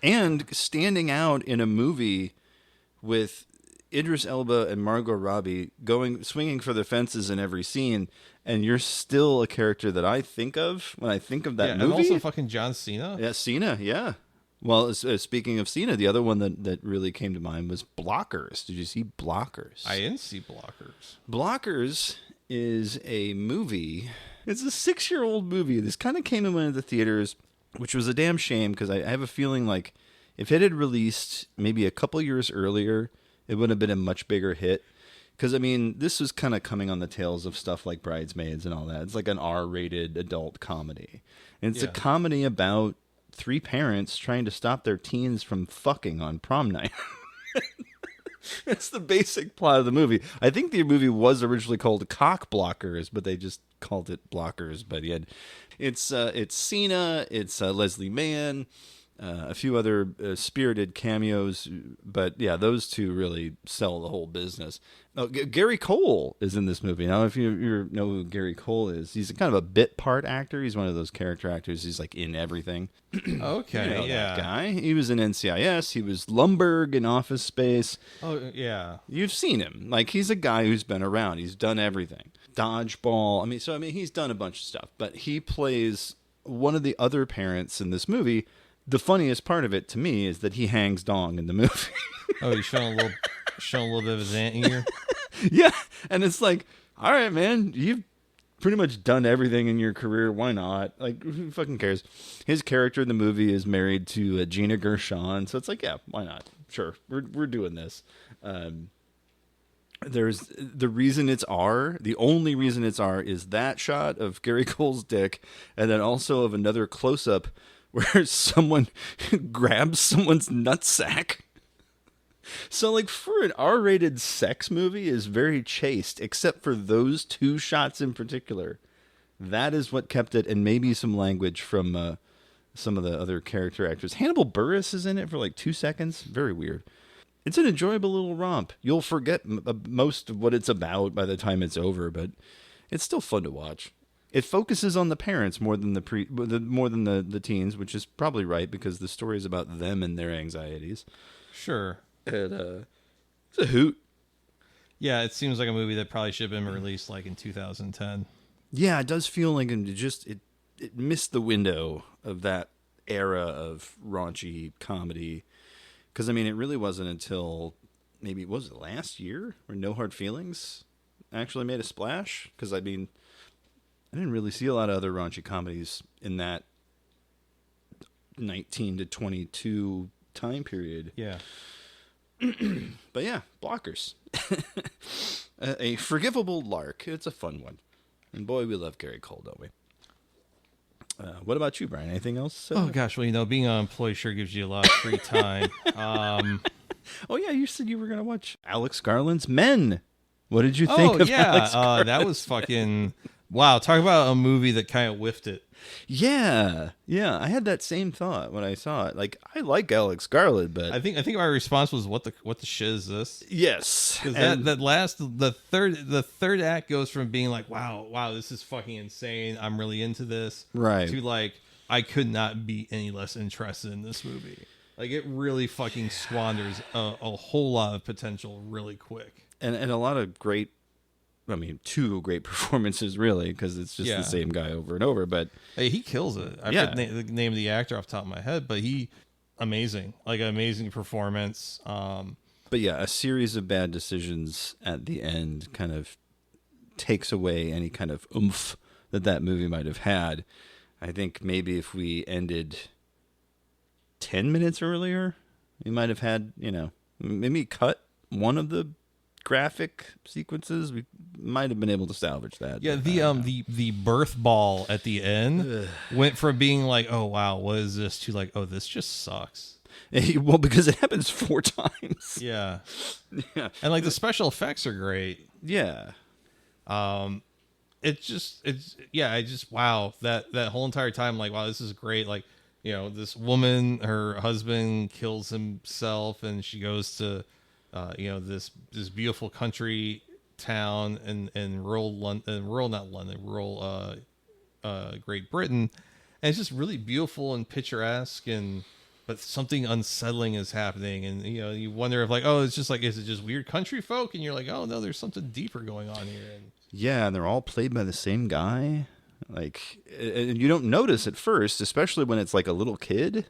and standing out in a movie with Idris Elba and Margot Robbie swinging for the fences in every scene, and you're still a character that I think of when I think of that movie. And also fucking John Cena. Yeah, Cena. Yeah. Well, speaking of Cena, the other one that really came to mind was Blockers. Did you see Blockers? I didn't see Blockers. Blockers is a movie. It's a 6-year-old movie. This kind of came and went into the theaters, which was a damn shame because I have a feeling like if it had released maybe a couple years earlier, it would have been a much bigger hit. Because, I mean, this was kind of coming on the tails of stuff like Bridesmaids and all that. It's like an R-rated adult comedy. And it's a comedy about 3 parents trying to stop their teens from fucking on prom night. It's the basic plot of the movie. I think the movie was originally called Cock Blockers, but they just called it Blockers. But yeah, it's Cena, it's Leslie Mann, a few other spirited cameos. But yeah, those two really sell the whole business. Oh, Gary Cole is in this movie. Now, if you know who Gary Cole is, he's kind of a bit part actor. He's one of those character actors. He's like in everything. Okay, that guy. He was in NCIS. He was Lumbergh in Office Space. Oh, yeah. You've seen him. Like, he's a guy who's been around. He's done everything. Dodgeball. I mean, he's done a bunch of stuff. But he plays one of the other parents in this movie. The funniest part of it to me is that he hangs dong in the movie. Oh, he's showing a little bit of his anteater. Yeah, and it's like, all right, man, you've pretty much done everything in your career. Why not? Like, who fucking cares? His character in the movie is married to Gina Gershon, so it's like, yeah, why not? Sure, we're doing this. There's the reason it's R. The only reason it's R is that shot of Gary Cole's dick, and then also of another close up where someone grabs someone's nutsack. So, like, for an R-rated sex movie is very chaste, except for those 2 shots in particular. That is what kept it, and maybe some language from some of the other character actors. Hannibal Buress is in it for like 2 seconds. Very weird. It's an enjoyable little romp. You'll forget most of what it's about by the time it's over, but it's still fun to watch. It focuses on the parents more than the teens, which is probably right because the story is about them and their anxieties. Sure. It's a hoot. Yeah, it seems like a movie that probably should have been released like in 2010. Yeah, it does feel like it missed the window of that era of raunchy comedy. Because, I mean, it really wasn't until maybe, was it last year where No Hard Feelings actually made a splash? Because, I mean, I didn't really see a lot of other raunchy comedies in that 19 to 22 time period. Yeah. But yeah, Blockers. A forgivable lark. It's a fun one. And boy, we love Gary Cole, don't we? What about you, Brian? Anything else? Oh, gosh. Well, being unemployed sure gives you a lot of free time. Oh, yeah. You said you were going to watch Alex Garland's Men. What did you think of Alex Garland? That was fucking Wow, talk about a movie that kind of whiffed it. Yeah, I had that same thought when I saw it. Like, I like Alex Garland, but I think my response was, "What the shit is this?" Yes, because the third act goes from being like, "Wow, this is fucking insane. I'm really into this," right, to like, I could not be any less interested in this movie. Like, it really fucking squanders a whole lot of potential really quick, and a lot of great. I mean, 2 great performances, really, because it's just the same guy over and over. But hey, he kills it. I forget the name of the actor off the top of my head, but amazing, like an amazing performance. But yeah, a series of bad decisions at the end kind of takes away any kind of oomph that movie might have had. I think maybe if we ended 10 minutes earlier, we might have had, maybe cut one of the graphic sequences, we might have been able to salvage that. Yeah, the birth ball at the end went from being like, oh wow, what is this, to like, oh, this just sucks. Well, because it happens 4 times. Yeah. And like the special effects are great. Yeah. Wow, that whole entire time, like, wow, this is great. Like, this woman, her husband kills himself, and she goes to this beautiful country town in rural Great Britain, and it's just really beautiful and picturesque, but something unsettling is happening, and you wonder if, like, oh, it's just like, is it just weird country folk? And you're like, oh no, there's something deeper going on here. And they're all played by the same guy, like, and you don't notice at first, especially when it's like a little kid,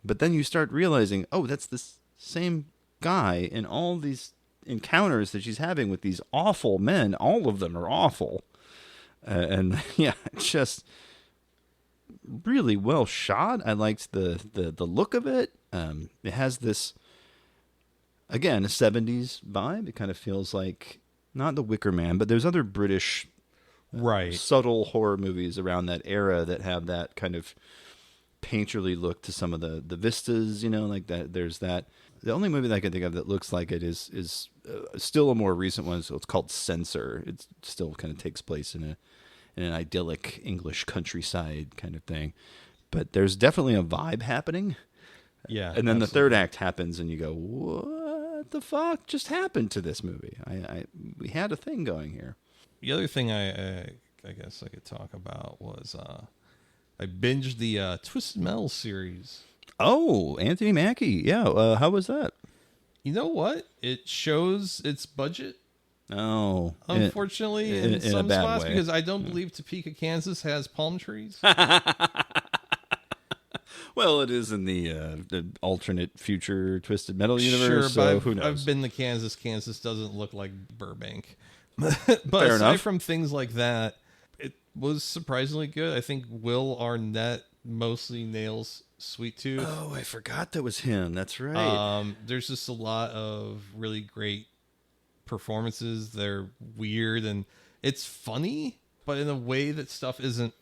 but then you start realizing, oh, that's the same guy in all these encounters that she's having with these awful men. All of them are awful, and it's just really well shot. I liked the look of it. It has this, again, a 70s vibe. It kind of feels like, not The Wicker Man, but there's other British subtle horror movies around that era that have that kind of painterly look to some of the vistas, like that. There's that. The only movie that I can think of that looks like it is still a more recent one. So it's called Censor. It still kind of takes place in an idyllic English countryside kind of thing. But there's definitely a vibe happening. Yeah. And then the third act happens, and you go, what the fuck just happened to this movie? We had a thing going here. The other thing I guess I could talk about was I binged the Twisted Metal series. Oh, Anthony Mackie. Yeah. How was that? You know what? It shows its budget. Oh. Unfortunately, in some a bad spots, way. because I don't believe Topeka, Kansas has palm trees. Well, it is in the alternate future Twisted Metal universe, Sure, so but who knows? I've been to Kansas. Kansas doesn't look like Burbank. But Fair aside enough. from things like that, it was surprisingly good. I think Will Arnett mostly nails Sweet Tooth. Oh, I forgot that was him. That's right. There's just a lot of really great performances. They're weird and it's funny, but in a way that stuff isn't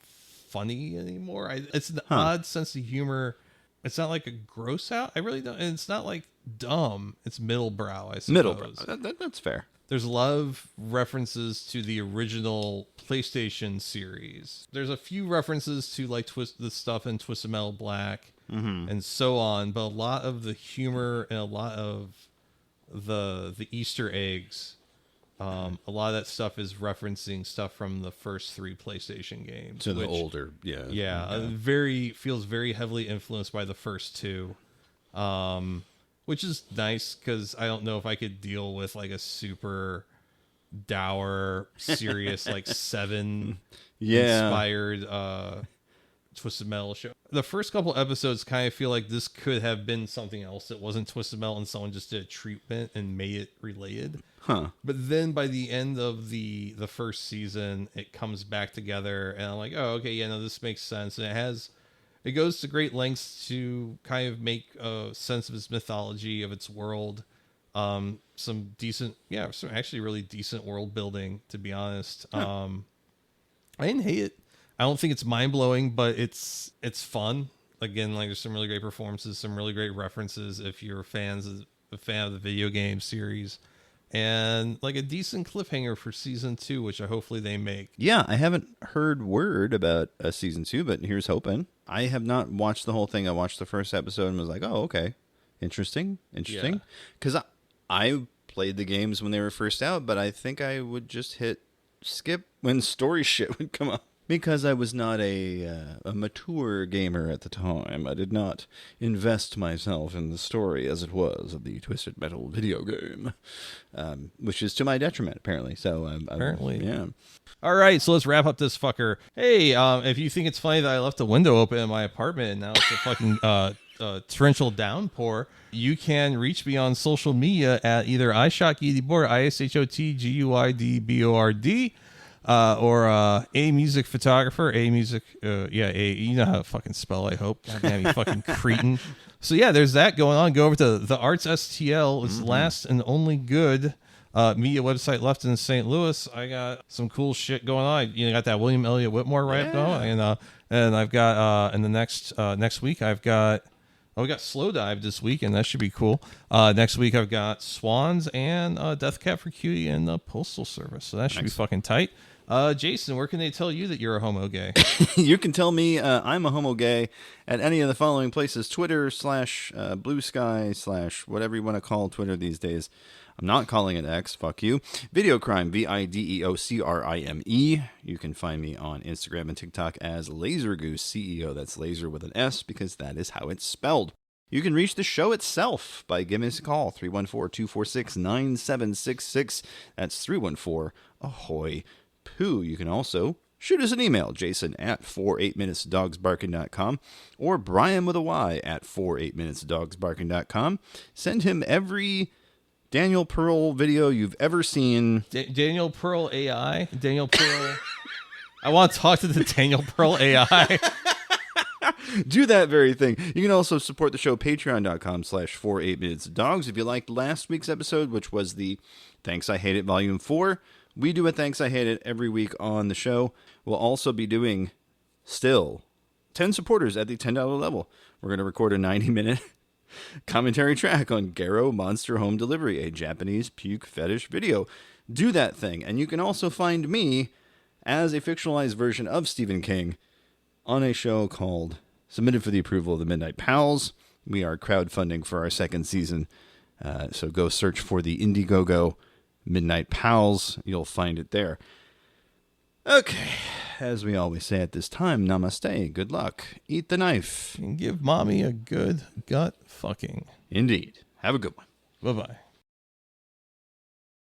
funny anymore. It's an odd sense of humor. It's not like a gross out. I really don't. And it's not like dumb. It's middlebrow, I suppose. Middlebrow. That's fair. There's a lot of references to the original PlayStation series. There's a few references to like the stuff in Twisted Metal Black and so on, but a lot of the humor and a lot of the Easter eggs, a lot of that stuff is referencing stuff from the first 3 PlayStation games. To the older, feels very heavily influenced by the first 2. Which is nice because I don't know if I could deal with like a super dour, serious, like 7 inspired Twisted Metal show. The first couple episodes kind of feel like this could have been something else that wasn't Twisted Metal, and someone just did a treatment and made it related. Huh. But then by the end of the first season, it comes back together, and I'm like, oh, okay, yeah, no, this makes sense, and it goes to great lengths to kind of make a sense of its mythology, of its world. Some actually really decent world building, to be honest. I didn't hate it. I don't think it's mind blowing, but it's fun. Again, like there's some really great performances, some really great references. If you're a fan of the video game series, and like a decent cliffhanger for season 2, which hopefully they make. Yeah, I haven't heard word about a season 2, but here's hoping. I have not watched the whole thing. I watched the first episode and was like, oh, okay. Interesting. Because I played the games when they were first out, but I think I would just hit skip when story shit would come up. Because I was not a mature gamer at the time. I did not invest myself in the story as it was of the Twisted Metal video game. Which is to my detriment, apparently. So, apparently. Yeah. All right, so let's wrap up this fucker. Hey, if you think it's funny that I left the window open in my apartment and now it's a fucking torrential downpour, you can reach me on social media at either iShotGuideboard, ISHOTGUIDBORD, or a music photographer, you know how to fucking spell, I hope. Goddamn, you fucking cretin. So yeah, there's that going on. Go over to the Arts STL. It's the last and only good media website left in St. Louis. I got some cool shit going on. You know, got that William Elliott Whitmore write going, and I've got in the next week I've got. Oh, we got Slow Dive this week, and that should be cool. Next week, I've got Swans and Death Cab for Cutie and the Postal Service. So that should be fucking tight. Jason, where can they tell you that you're a homo gay? You can tell me I'm a homo gay at any of the following places. Twitter / Blue Sky / whatever you want to call Twitter these days. I'm not calling it X. Fuck you. Video Crime, VIDEOCRIME. You can find me on Instagram and TikTok as Laser Goose CEO. That's laser with an S because that is how it's spelled. You can reach the show itself by giving us a call, 314-246-9766. That's 314-AHOY POO. You can also shoot us an email, Jason at 48minutesdogsbarking.com or Brian with a Y at 48minutesdogsbarking.com. Send him every Daniel Pearl video you've ever seen. Daniel Pearl AI? Daniel Pearl. I want to talk to the Daniel Pearl AI. Do that very thing. You can also support the show, patreon.com / 48minutesdogs. If you liked last week's episode, which was the Thanks I Hate It Volume 4, we do a Thanks I Hate It every week on the show. We'll also be doing still 10 supporters at the $10 level. We're going to record a 90-minute commentary track on Garo Monster Home Delivery, a Japanese puke fetish video. Do that thing. And you can also find me as a fictionalized version of Stephen King on a show called Submitted for the Approval of the Midnight Pals. We are crowdfunding for our second season. So go search for the Indiegogo Midnight Pals. You'll find it there. Okay, as we always say at this time, namaste, good luck, eat the knife. And give mommy a good gut fucking. Indeed. Have a good one. Bye-bye.